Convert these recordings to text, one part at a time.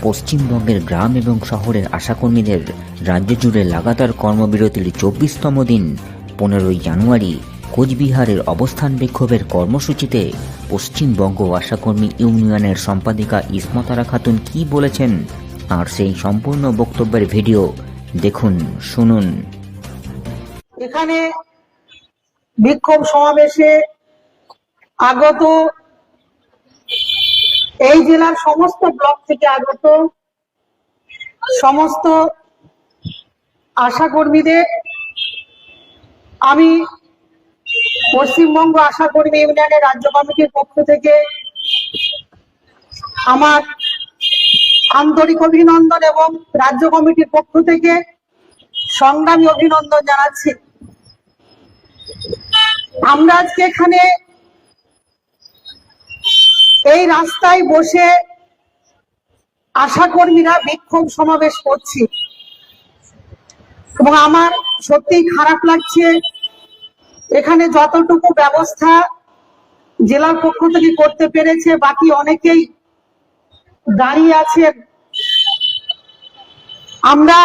পশ্চিমবঙ্গের গ্রাম এবং শহরের আশাকর্মীদের রাজ্য জুড়ে লাগাতার কর্মবিরতির ২৪তম দিন ১৫ই জানুয়ারি কোচবিহারের অবস্থান বিক্ষোভের কর্মসূচিতে পশ্চিমবঙ্গ আশাকর্মী ইউনিয়নের সম্পাদিকা ইসমতারা খাতুন কি বলেছেন, আর সেই সম্পূর্ণ বক্তব্যের ভিডিও দেখুন, শুনুন। এখানে বিক্ষোভ সমাবেশে আগত এই জেলার সমস্ত ব্লক থেকে আগত সমস্ত আশাকর্মীদের আমি পশ্চিমবঙ্গ আশাকর্মী ইউনিয়নের রাজ্য কমিটির পক্ষ থেকে আমার আন্তরিক অভিনন্দন এবং রাজ্য কমিটির পক্ষ থেকে সংগ্রামী অভিনন্দন জানাচ্ছি। আমরা আজকে এখানে এই রাস্তায় বসে আশাকর্মীরা বিক্ষোভ সমাবেশ করছি এবং আমার সত্যিই খারাপ লাগছে। এখানে যতটুকু ব্যবস্থা জেলার পক্ষ থেকে করতে পেরেছে, বাকি অনেকেই দাঁড়িয়ে আছেন। আমরা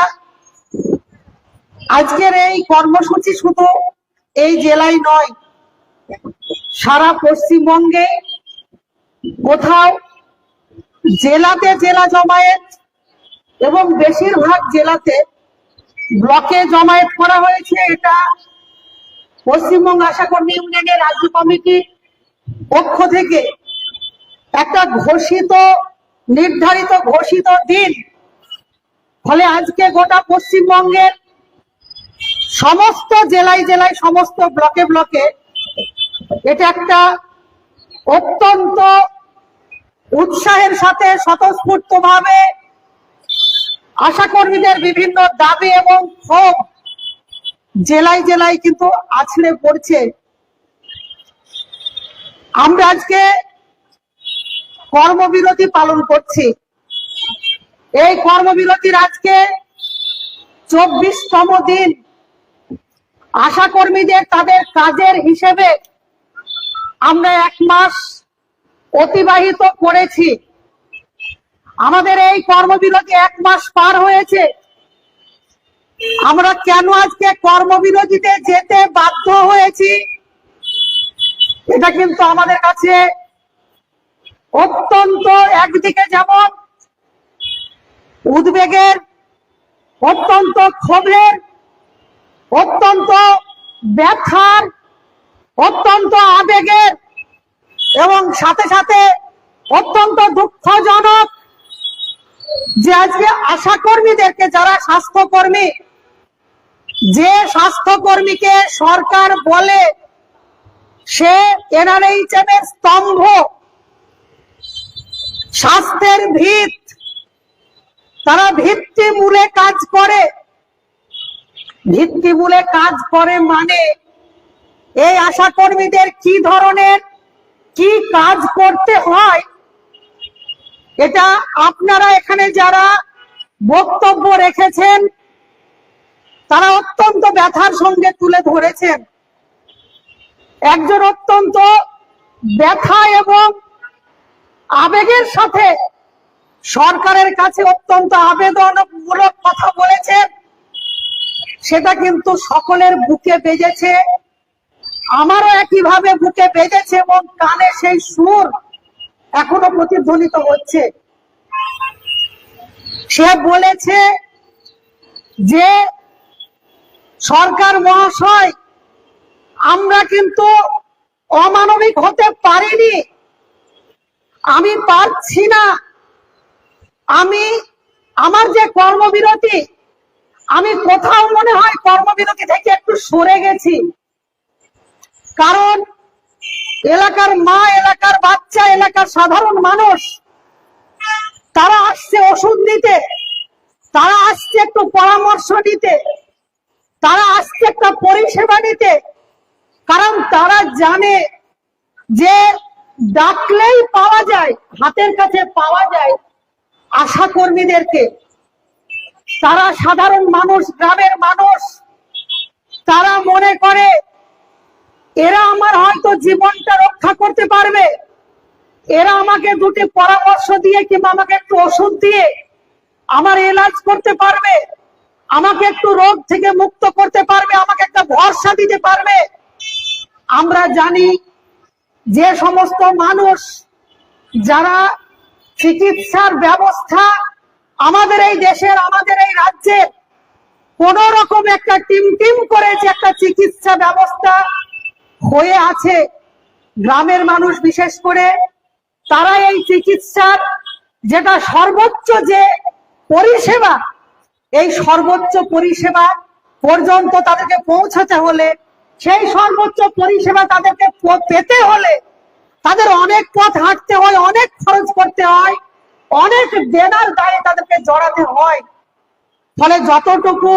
আজকের এই কর্মসূচি শুধু এই জেলায় নয়, সারা পশ্চিমবঙ্গে কোথাও জেলাতে জেলা জমায়েত এবং বেশিরভাগ জেলাতে ব্লকে জমায়েত করা হয়েছে। এটা পশ্চিমবঙ্গ আশাকর্মী ইউনিয়নের রাজ্য কমিটির পক্ষ থেকে একটা নির্ধারিত ঘোষিত দিন। ফলে আজকে গোটা পশ্চিমবঙ্গের সমস্ত জেলায় জেলায় সমস্ত ব্লকে ব্লকে এটা একটা অত্যন্ত উৎসাহের সাথে স্বতঃস্ফূর্তভাবে আশাকর্মীদের বিভিন্ন দাবি এবং ক্ষোভ জেলায় জেলায় কিন্তু আছড়ে পড়ছে। আমরা আজকে কর্মবিরতি পালন করছি। এই কর্মবিরতির আজকে ২৪তম দিন। আশাকর্মীদের তাদের কাজের হিসেবে আমরা ১ মাস অতিবাহিত করেছি। আমাদের এই কর্মবিরতি ১ মাস পার হয়েছে। আমরা কেন আজকে কর্মবিরতিতে যেতে বাধ্য হয়েছি, এটা কিন্তু আমাদের কাছে অত্যন্ত একদিকে যেমন উদ্বেগের, অত্যন্ত ক্ষোভের, অত্যন্ত ব্যথার, অত্যন্ত আবেগের এবং সাথে সাথে অত্যন্ত দুঃখজনক যে আজকে আশাকর্মীদেরকে, যারা স্বাস্থ্যকর্মী, যে স্বাস্থ্যকর্মীকে সরকার বলে সে NRHM এর স্তম্ভ, স্বাস্থ্যের ভিত, তারা ভিত্তিমূলে কাজ করে। ভিত্তিমূলে কাজ করে মানে এই আশাকর্মীদের কি ধরনের কি কাজ করতে হয়, এটা আপনারা এখানে যারা বক্তব্য রেখেছেন তারা অত্যন্ত ব্যথার সঙ্গে তুলে ধরেছেন। একজন অত্যন্ত ব্যথা এবং আবেগের সাথে সরকারের কাছে অত্যন্ত আবেদনমূলক কথা বলেছেন। সেটা কিন্তু সকলের বুকে বেজেছে, আমারও একইভাবে বুকে বেজেছে এবং কানে সেই সুর এখনো প্রতিধ্বনিত হচ্ছে। সে বলেছে যে সরকার মহাশয়, আমরা কিন্তু অমানবিক হতে পারিনি, আমি পারছি না, আমার যে কর্মবিরতি, আমি কোথাও মনে হয় কর্মবিরতি থেকে একটু সরে গেছি। কারণ এলাকার মা, এলাকার বাচ্চা, এলাকার সাধারণ মানুষ তারা আসছে ওষুধ নিতে, তারা আসছে একটু পরামর্শ নিতে, তারা আসছে একটা পরিষেবা নিতে। কারণ তারা জানে যে ডাকলেই পাওয়া যায়, হাতের কাছে পাওয়া যায় আশাকর্মীদেরকে। তারা সাধারণ মানুষ, গ্রামের মানুষ, তারা মনে করে এরা আমার হয়তো জীবনটা রক্ষা করতে পারবে, এরা আমাকে দুটি পরামর্শ দিয়ে কিংবা আমাকে একটু ওষুধ দিয়ে আমার এলাজ করতে পারবে, আমাকে একটু রোগ থেকে মুক্ত করতে পারবে, আমাকে একটা ভরসা দিতে পারবে। আমরা জানি যে সমস্ত মানুষ যারা চিকিৎসার ব্যবস্থা আমাদের এই দেশের, আমাদের এই রাজ্যের কোন রকম একটা টিম করে যে একটা চিকিৎসা ব্যবস্থা হয়ে আছে, গ্রামের মানুষ বিশেষ করে তারা এই চিকিৎসার যেটা সর্বোচ্চ যে পরিষেবা, এই সর্বোচ্চ পরিষেবা পর্যন্ত তাদেরকে পৌঁছাতে হলে, সেই সর্বোচ্চ পরিষেবা তাদেরকে পেতে হলে তাদের অনেক পথ হাঁটতে হয়, অনেক খরচ করতে হয়, অনেক দেনার দায়ে তাদেরকে জড়াতে হয়। ফলে যতটুকু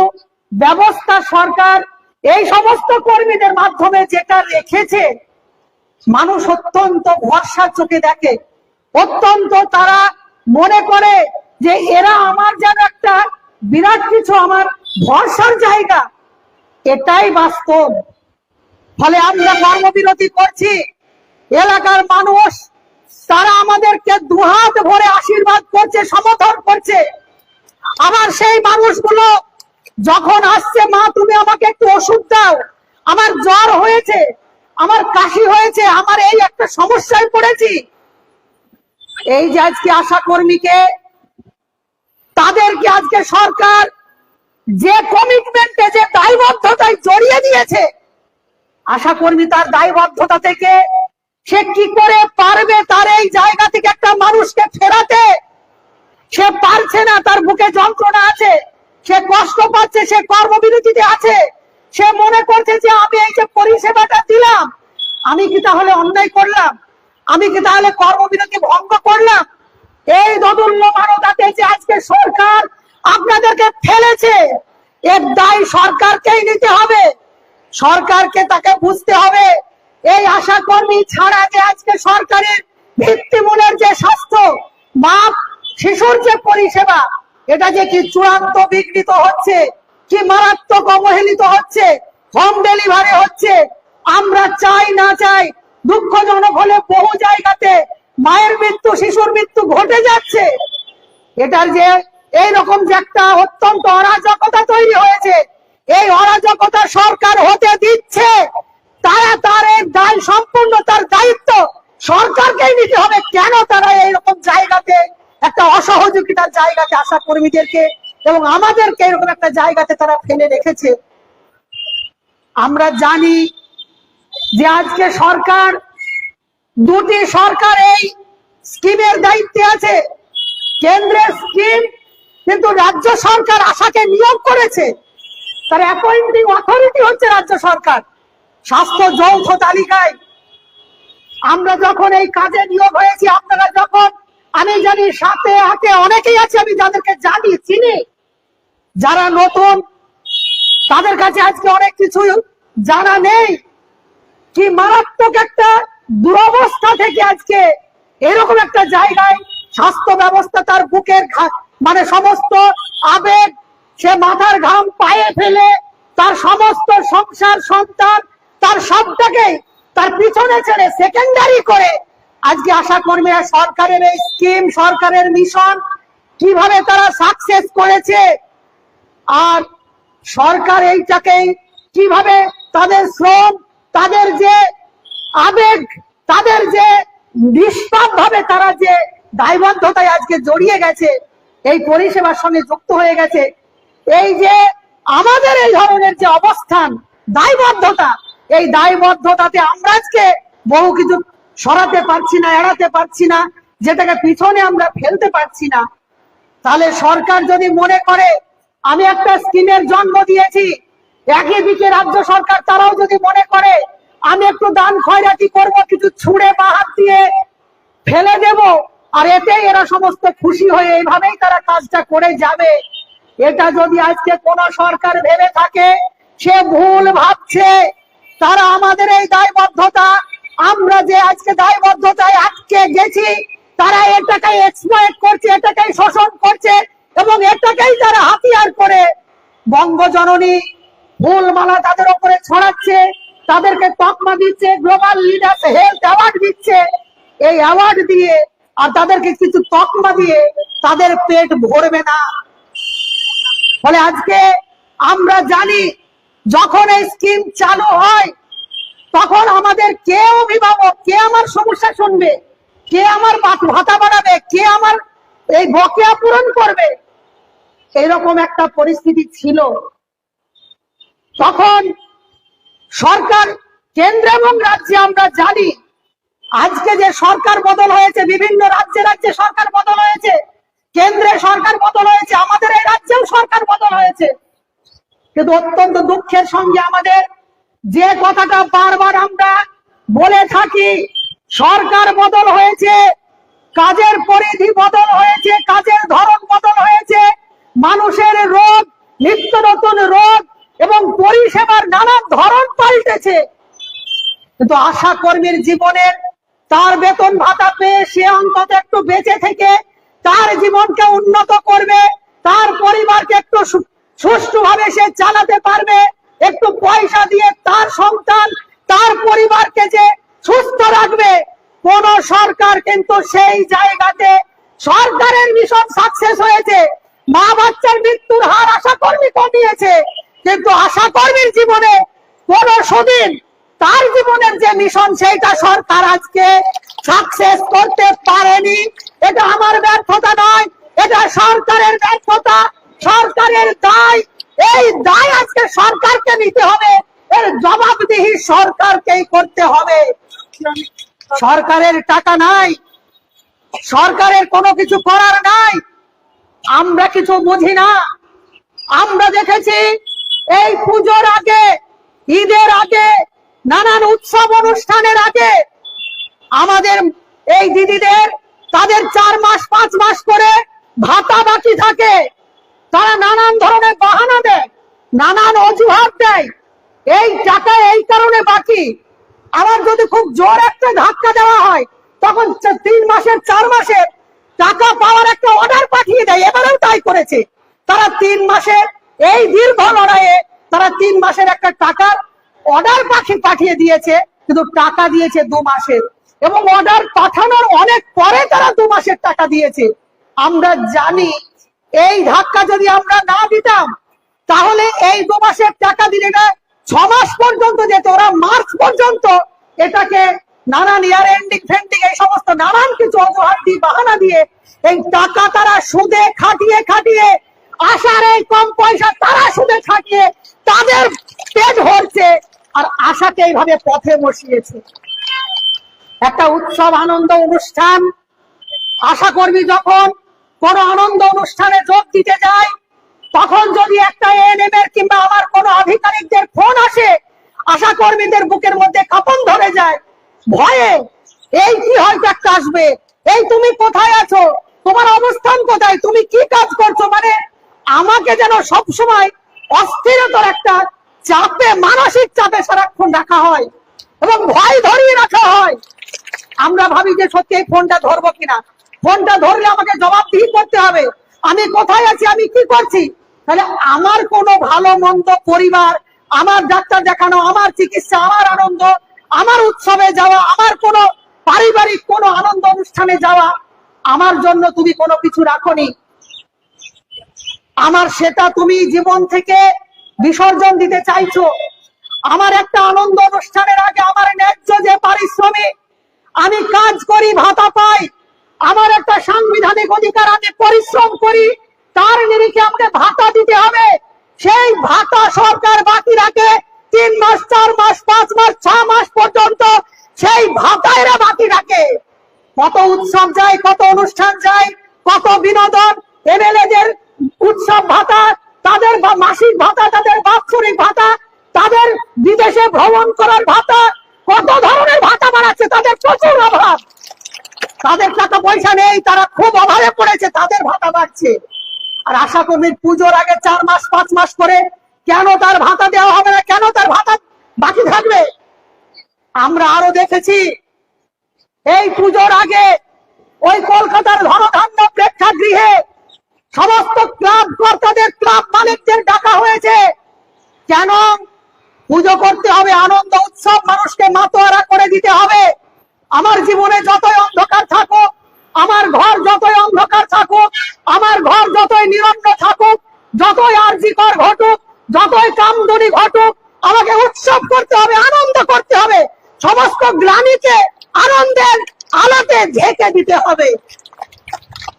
ব্যবস্থা সরকার এই সমস্ত কর্মীদের মাধ্যমে যেটা রেখেছে, মানুষ অত্যন্ত ভরসার চোখে দেখে, অত্যন্ত তারা মনে করে যে এরা আমার যেন একটা বিরাট কিছু, আমার ভরসার জায়গা। এটাই বাস্তব। ফলে আমরা কর্মবিরতি করছি, এলাকার মানুষ তারা আমাদেরকে দুহাত ভরে আশীর্বাদ করছে, সমর্থন করছে। আবার সেই মানুষগুলো যখন আসছে, মা তুমি আমাকে একটু ওষুধ দাও, আমার জ্বর হয়েছে, আমার কাশি হয়েছে, আমার এই একটা সমস্যায় পড়েছি, এই যে আজকে আশা কর্মীকে, তাদেরকে আজকে সরকার যে কমিটমেন্টে, যে দায়বদ্ধতায় জড়িয়ে দিয়েছে, আশা কর্মী তার দায়বদ্ধতা থেকে সে কি করে পারবে তার এই জায়গা থেকে একটা মানুষকে ফেরাতে? সে পারছে না, তার বুকে যন্ত্রণা আছে, সে কষ্ট পাচ্ছে, সে কর্মবিরতিতে আছে, সে মনে করছে যে আমি এই যে পরিষেবাটা দিলাম, আমি কি তাহলে অন্যায় করলাম? আমি কি তাহলে কর্মবিরতি ভঙ্গ করলাম? এই দোদুল্যমানতাতে যে আজকে সরকার আপনাদেরকে ফেলেছে, এর দায় সরকারকেই নিতে হবে। সরকারকে তাকে বুঝতে হবে এই আশা কর্মী ছাড়া যে আজকে সরকারের ভিত্তিমূলের যে স্বাস্থ্য বা শিশুর যে পরিষেবা, এটা যে কি চূড়ান্ত বিঘ্নিত হচ্ছে, কি মারাত্মক অবহেলিত হচ্ছে, হোম ডেলিভারি হচ্ছে। আমরা চাই না চাই, দুঃখজনক হলে বহু জায়গাতে মায়ের মৃত্যু, শিশুর মৃত্যু ঘটে যাচ্ছে। এটার যে এইরকম যে একটা অত্যন্ত অরাজকতা তৈরি হয়েছে, এই অরাজকতা সরকার হতে দিচ্ছে, তারা তার এই দায় সম্পূর্ণ, তার দায়িত্ব সরকারকেই নিতে হবে। কেন তারা এইরকম জায়গাতে, একটা অসহযোগিতার জায়গাতে আশা কর্মীদেরকে এবং আমাদেরকে এরকম একটা জায়গাতে তারা ফেলে রেখেছে? আমরা জানি যে আজকে সরকার, দুটি সরকার এই স্কিমের দায়িত্বে আছে, কেন্দ্রের স্কিম, কিন্তু রাজ্য সরকার আশাকে নিয়োগ করেছে, তার অ্যাপয়েন্টিং অথরিটি হচ্ছে রাজ্য সরকার। স্বাস্থ্য যৌথ তালিকায় আমরা যখন এই কাজে নিয়োগ হয়েছি, আপনারা যখন, আমি জানি সাথে হাতে অনেকেই আছে, আমি যাদেরকে জানি, চিনি, যারা নতুন তাদের কাছে আজকে অনেক কিছু জানা নেই। কি মারাত্মক একটা দুরবস্থা থেকে আজকে এরকম একটা জায়গায় স্বাস্থ্য ব্যবস্থা তার বুকের মানে সমস্ত আবেগ, সে মাথার ঘাম পায়ে ফেলে তার সমস্ত সংসার, সন্তান, তার সবটাকে তার পিছনে ছেড়ে সেকেন্ডারি করে আজকে আশা কর্মীরা সরকারের এই স্কিম, সরকারের মিশন কিভাবে তারা সাকসেস করেছে, আর সরকার এইটাকে কিভাবে তাদের শ্রম, তাদের যে আবেগ, তাদের যে নিষ্পাপ ভাবে তারা যে দায়বদ্ধতায় আজকে জড়িয়ে গেছে, এই পরিষেবার সঙ্গে যুক্ত হয়ে গেছে, এই যে আমাদের এই ধরনের যে অবস্থান, দায়বদ্ধতা, এই দায়বদ্ধতাতে আমরা আজকে বহু কিছু সরাতে পারছি না, এড়াতে পারছি না, যেটাকে পিছনে আমরা ফেলতে পারছি না। তাহলে সরকার যদি মনে করে আমি একটা স্কিমের জন্ম দিয়েছি, একই দিকে রাজ্য সরকার তারাও যদি মনে করে আমি একটু দান খয়রাতি করব, কিছু ছুঁড়ে বা হাত দিয়ে ফেলে দেব, আর এতেই এরা সমস্ত খুশি হয়ে এইভাবেই তারা কাজটা করে যাবে, এটা যদি আজকে কোন সরকার ভেবে থাকে, সে ভুল ভাবছে। তারা আমাদের এই দায়বদ্ধতা, আমরা যে আজকে দায়বদ্ধতায় আটকে গেছি, তারা এটাকেই এক্সপ্লয়েট করছে, এটাকেই শোষণ করছে, এবং এটাকেই তারা হাতিয়ার করে বঙ্গজননী ফুলমালা তাদের উপরে ছড়াচ্ছে, তাদেরকে তকমা দিচ্ছে, গ্লোবাল লিডার্স হেলথ অ্যাওয়ার্ড দিচ্ছে। এই অ্যাওয়ার্ড দিয়ে আর তাদেরকে কিছু তকমা দিয়ে তাদের পেট ভরবে না। ফলে আজকে আমরা জানি যখন এই স্কিম চালু হয় তখন আমাদের কে অভিভাবক, কে আমার সমস্যা শুনবে, কে আমার ভাতা বাড়াবে, কে আমার এই বকেয়া পূরণ করবে, এরকম একটা পরিস্থিতি ছিল। তখন সরকার কেন্দ্র এবং রাজ্যে আমরা জানি আজকে যে সরকার বদল হয়েছে, বিভিন্ন রাজ্যে রাজ্যে সরকার বদল হয়েছে, কেন্দ্রে সরকার বদল হয়েছে, আমাদের এই রাজ্যেও সরকার বদল হয়েছে, কিন্তু অত্যন্ত দুঃখের সঙ্গে আমাদের যে কথাটা বারবার আমরা বলে থাকি, সরকার বদল হয়েছে, কাজের পরিধি বদল হয়েছে, কাজের ধরন বদল হয়েছে, মানুষের রোগ, নিত্য নতুন রোগ এবং পরিষেবার নানান ধরন পাল্টেছে, কিন্তু আশা কর্মীর জীবনের তার বেতন ভাতা পেয়ে সে অন্তত একটু বেঁচে থেকে তার জীবনকে উন্নত করবে, তার পরিবারকে একটু সুষ্ঠুভাবে সে চালাতে পারবে, একটু পয়সা দিয়ে তার সন্তান তার পরিবারকে যে সুস্থ রাখবে, কোন সরকার কিন্তু সেই জায়গাতে সরকারের মিশন সাকসেস হয়েছে, মা বাচ্চার মৃত্যুর হার আশা কর্মী কমিয়েছে, কিন্তু আশা কর্মীর জীবনে কোন সুদিন তার জীবনের যে মিশন সেইটা সরকার আজকে সাকসেস করতে পারেনি। এটা আমার ব্যর্থতা নয়, এটা সরকারের ব্যর্থতা, সরকারের দায়। এই দায় আজকে সরকারকে নিতে হবে, এর জবাবদিহি সরকারকেই করতে হবে। সরকারের টাকা নাই, সরকারের কোনো কিছু করার নাই, আমরা কিছু বুঝি না। আমরা দেখেছি এই পুজোর আগে, ঈদের আগে, নানান উৎসব অনুষ্ঠানের আগে আমাদের এই দিদিদের তাদের 4 মাস 5 মাস করে ভাতা বাকি থাকে, তারা নানান ধরনের বাহানা দেয়, নানান অজুহাত দেয়, এই টাকা এই কারণে বাকি। আবার যদি খুব জোর একটা ধাক্কা দেওয়া হয় তখন 3 মাসের 4 মাসের টাকা পাওয়ার একটা অর্ডার পাঠিয়ে দেয়। এবারেও তাই করেছে, তারা 3 মাসের এই দীর্ঘ লড়াইয়ে তারা 3 মাসের একটা টাকার অর্ডার পাঠিয়ে দিয়েছে, কিন্তু টাকা দিয়েছে 2 মাসের, এবং অর্ডার পাঠানোর অনেক পরে তারা 2 মাসের টাকা দিয়েছে। আমরা জানি এই ধাক্কা যদি আমরা না দিতাম তাহলে এই 2 মাসের টাকা দিলে না 6 মাস পর্যন্ত যেত। ওরা মার্চ পর্যন্ত এটাকে নানান ইয়ার এন্ডিং ফেন্ডিং এই সমস্ত নানান কিছু অজুহাত দিয়ে বাহানা দিয়ে এই টাকা তারা সুদে খাটিয়ে খাটিয়ে, আশার এই কম পয়সা তারা সুদে খাটিয়ে তাদের পেট ভরছে, আর আশাকে এইভাবে পথে বসিয়েছে। একটা উৎসব আনন্দ অনুষ্ঠান, আশা কর্মী যখন কোন আনন্দ অনুষ্ঠানে যোগ দিতে যায় তখন যদি একটা এএনএম এর কিংবা আমার কোন আধিকারিকদের ফোন আসে, আশা কর্মীদের বুকের মধ্যে কাঁপন ধরে যায় ভয়ে। এই কি হয়তো একটা আসবে, এই তুমি কোথায় আছো, তোমার অবস্থান কোথায়, তুমি কি কাজ করছো, মানে আমাকে যেন সবসময় অস্থিরতার একটা চাপে, মানসিক চাপে সারাক্ষণ রাখা হয় এবং ভয় ধরিয়ে রাখা হয়। আমরা ভাবি যে সত্যি এই ফোনটা ধরবো কিনা, ফোনটা ধরলে আমাকে জবাবদিহি করতে হবে, আমি কোথায় আছি, আমি কি করছি। তাহলে আমার কোনো ভালো মন্দ, পরিবার, আমার ডাক্তার দেখানো, আমার চিকিৎসা, আমার আনন্দ, আমার উৎসবে যাওয়া, আমার কোনো পারিবারিক কোনো আনন্দ অনুষ্ঠানে যাওয়া, আমার জন্য তুমি কোনো কিছু রাখোনি, আমার সেটা তুমি জীবন থেকে বিসর্জন দিতে চাইছো। আমার একটা আনন্দ অনুষ্ঠানের আগে আমার ন্যায্য যে পারিশ্রমিক, আমি কাজ করি ভাতা পাই, আমার একটা সাংবিধানিক অধিকার, আমি পরিশ্রম করি, তার নিরিখে আমাকে ভাতা দিতে হবে। সেই ভাতা সরকার বাকি রাখে 3 মাস 4 মাস 5 মাস 6 মাস পর্যন্ত, সেই ভাতা এরা বাকি রাখে। কত উৎসব যায়, কত অনুষ্ঠান যায়, কত বিনোদন, এমএলএদের উৎসব ভাতা, তাদের মাসিক ভাতা, তাদের বাৎসরিক ভাতা, তাদের বিদেশে ভ্রমণ করার ভাতা, কত ধরনের ভাতা বাড়াচ্ছে, তাদের প্রচুর অভাব, তাদের টাকা পয়সা নেই, তারা খুব অভাবে পড়েছে, তাদের ভাতা বাড়ছে। আর আশা কর্মীর পুজোর আগে 4 মাস 5 মাস করে কেন তার ভাতা দেওয়া হবে না, কেন তার ভাতা বাকি থাকবে? আমরা আরো দেখেছি এই পুজোর আগে ওই কলকাতার ধনধান্য প্রেক্ষাগৃহে সমস্ত ক্লাব কর্তাদের, ক্লাব মালিকদের ডাকা হয়েছে। কেন? পুজো করতে হবে, আনন্দ উৎসব, মানুষকে মাতোয়ারা করে দিতে হবে। আমার জীবনে যতই অন্ধকার থাকুক, আমার ঘর যতই অন্ধকার থাকুক, আমার ঘর যতই নিরন্ন থাকুক, যতই আরজিকর ঘটুক, যতই কামদুনি ঘটুক, আমাকে উৎসব করতে হবে, আনন্দ করতে হবে, সমস্ত গ্লানিকে আনন্দের আলোতে ঢেকে দিতে হবে।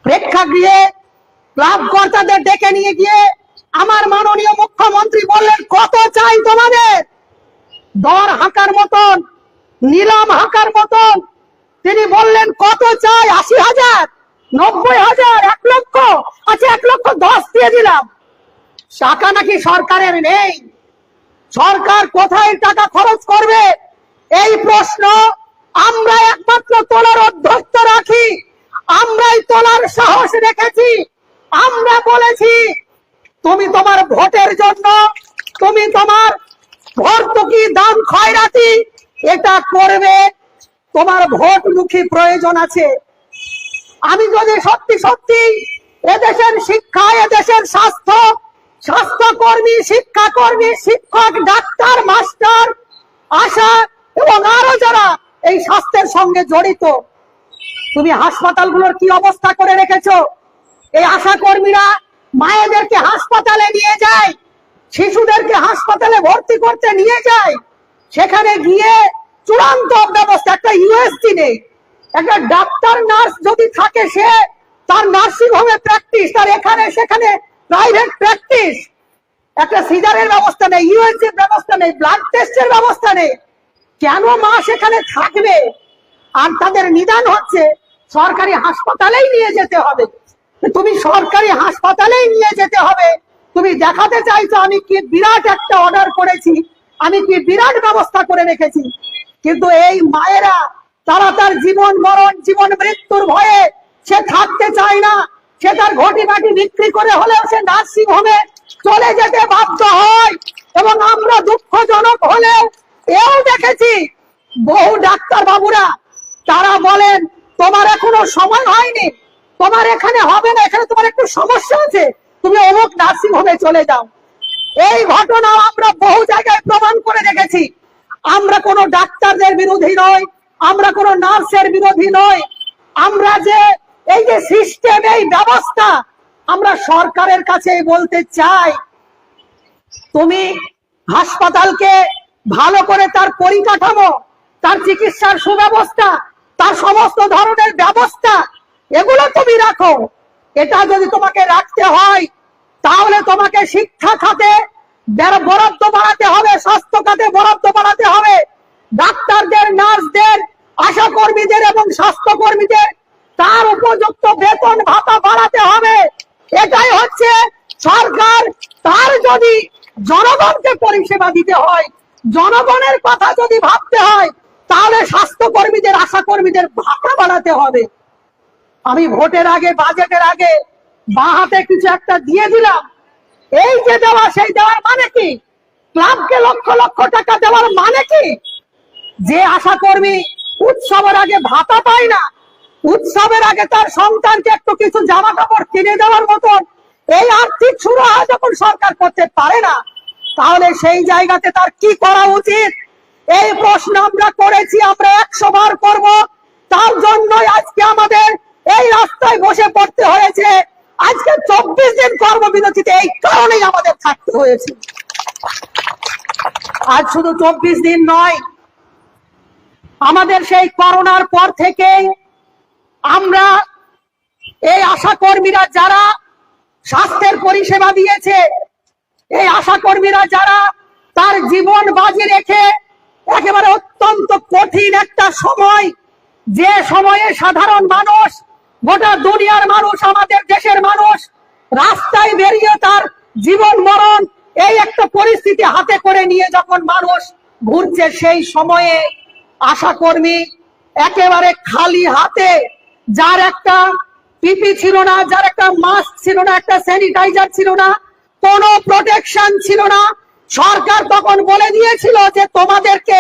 প্রেক্ষাগৃহে ক্লাব কর্তাদের ডেকে নিয়ে গিয়ে আমার মাননীয় মুখ্যমন্ত্রী বললেন, কত চাই তোমাদের? দর হাঁকার মতন, নিলাম হাঁকার মতন তিনি বললেন, কত চাই? ৮০,০০০, ৯০,০০০, ১,০০,০০০। আচ্ছা, ১,১০,০০০ দিয়ে দিলাম। টাকা নাকি সরকারের নেই? সরকার কোথায় টাকা খরচ করবে? এই প্রশ্ন আমরা একমাত্র তোলার অধ্যক্ষ রাখি, আমরাই তোলার সাহস রেখেছি। আমরা বলেছি, তুমি তোমার ভোটের জন্য, তুমি তোমার ভর্তুকি, দান, খয়রাতি এটা করবে, তোমার ভোটমুখী প্রয়োজন আছে। আমি যদি সত্যি সত্যি এদেশের শিক্ষা, এদেশের স্বাস্থ্য, স্বাস্থ্যকর্মী, শিক্ষাকর্মী, শিক্ষক, ডাক্তার, মাস্টার, আশা এবং আরো যারা এই স্বাস্থ্যের সঙ্গে জড়িত, তুমি হাসপাতালগুলোর কি অবস্থা করে রেখেছো? এই আশা কর্মীরা মায়েদেরকে হাসপাতালে নিয়ে যায়, শিশুদেরকে হাসপাতালে ভর্তি করতে নিয়ে যায়, সেখানে গিয়ে চূড়ান্ত ব্যবস্থা, একটা ইউএসজি নেই। একটা ডাক্তার নার্স যদি থাকে, সে তার নার্সিং হোমে প্র্যাকটিস, তার এখানে সেখানে প্রাইভেট প্র্যাকটিস। একটা সিজারের ব্যবস্থা নেই, ইউএসজির ব্যবস্থা নেই, ব্লাড টেস্টের ব্যবস্থা নেই। কেন মা সেখানে থাকবে? আর তাদের নিদান হচ্ছে সরকারি হাসপাতালেই নিয়ে যেতে হবে। তুমি সরকারি হাসপাতালেই নিয়ে যেতে হবে, তুমি দেখাতে চাইছো আমি কি বিরাট একটা অর্ডার করেছি, আমি কি বিরাট ব্যবস্থা করে রেখেছি। কিন্তু এই মায়েরা, তারা তার জীবন মরণ, জীবন মৃত্যুর ভয়ে সে থাকতে চায় না। সে তার ঘটি বাটি বিক্রি করে হলেও সে নার্সিং হোমে চলে যেতে বাধ্য হয়। এবং আমরা দুঃখজনক হলেও এও দেখেছি, বহু ডাক্তার বাবুরা তারা বলেন, তোমার এখনো সময় হয়নি, তোমার এখানে হবে না, এখানে তোমার একটু সমস্যা আছে, তুমি অমুক নার্সিং হোমে চলে যাও। এই ঘটনা আমরা বহু জায়গায় প্রমাণ করে দেখেছি। আমরা কোনো ডাক্তারদের বিরোধী নই, আমরা কোনো নার্সের বিরোধী নই। আমরা যে এই যে সিস্টেম, এই ব্যবস্থা, আমরা সরকারের কাছে বলতে চাই, তুমি হাসপাতালকে ভালো করে তার পরিকাঠামো, তার চিকিৎসার সুব্যবস্থা, তার সমস্ত ধরনের ব্যবস্থা, এগুলো তুমি রাখো। এটা যদি তোমাকে রাখতে হয়, তাহলে তোমাকে শিক্ষা খাতে বরাদ্দ বাড়াতে হবে, স্বাস্থ্য খাতে বরাদ্দ বাড়াতে হবে, ডাক্তারদের, নার্সদের, আশা কর্মীদের এবং স্বাস্থ্য কর্মীদের তার উপযুক্ত বেতন ভাতা বাড়াতে হবে। এটাই হচ্ছে সরকার। তার যদি জনগণকে পরিষেবা দিতে হয়, জনগণের কথা যদি ভাবতে হয়, তাহলে স্বাস্থ্য কর্মীদের, আশা কর্মীদের ভাতা বাড়াতে হবে। আমি ভোটের আগে, বাজেটের আগে বাঁ হাতে কিছু একটা দিয়ে দিলাম। এই যে দেওয়া, সেই দেওয়ার মানে কি? ক্লাবকে লক্ষ লক্ষ টাকা দেওয়ার মানে কি? যে আশা কর্মী উৎসবের আগে ভাতা পায় না, উৎসবের আগে তার সন্তানকে একটু কিছু জামা কাপড় কিনে দেওয়ার মতন এই আর্থিক সুরাহা যখন সরকার করতে পারে না, তাহলে সেই জায়গাতে তার কি করা উচিত? এই প্রশ্ন আমরা করেছি, আমরা 100 বার করব। তার জন্যই আজকে আমাদের এই রাস্তায় বসে পড়তে হয়েছে। আজকে 24 দিন কর্মবিরতিতে এই কারণেই আমাদের থাকতে হয়েছে। আজ শুধু 24 দিন নয়, আমাদের সেই করোনার পর থেকেই আমরা এই আশা কর্মীরা যারা স্বাস্থ্যের পরিষেবা দিয়েছে, এই আশা কর্মীরা যারা তার জীবন বাজি রেখে একেবারে অত্যন্ত কঠিন একটা সময়, যে সময়ে সাধারণ মানুষ, গোটা দুনিয়ার মানুষ, আমাদের দেশের মানুষ রাস্তায় বেরিয়ে তার জীবন মরণ এই একটা পরিস্থিতি হাতে করে নিয়ে যখন মানুষ ঘুরছে, সেই সময়ে আশা কর্মী একেবারে খালি হাতে, যার একটা পিপি ছিল না, যার একটা মাস্ক ছিল না, একটা স্যানিটাইজার ছিল না, কোনো প্রোটেকশন ছিল না। সরকার তখন বলে দিয়েছিল যে তোমাদেরকে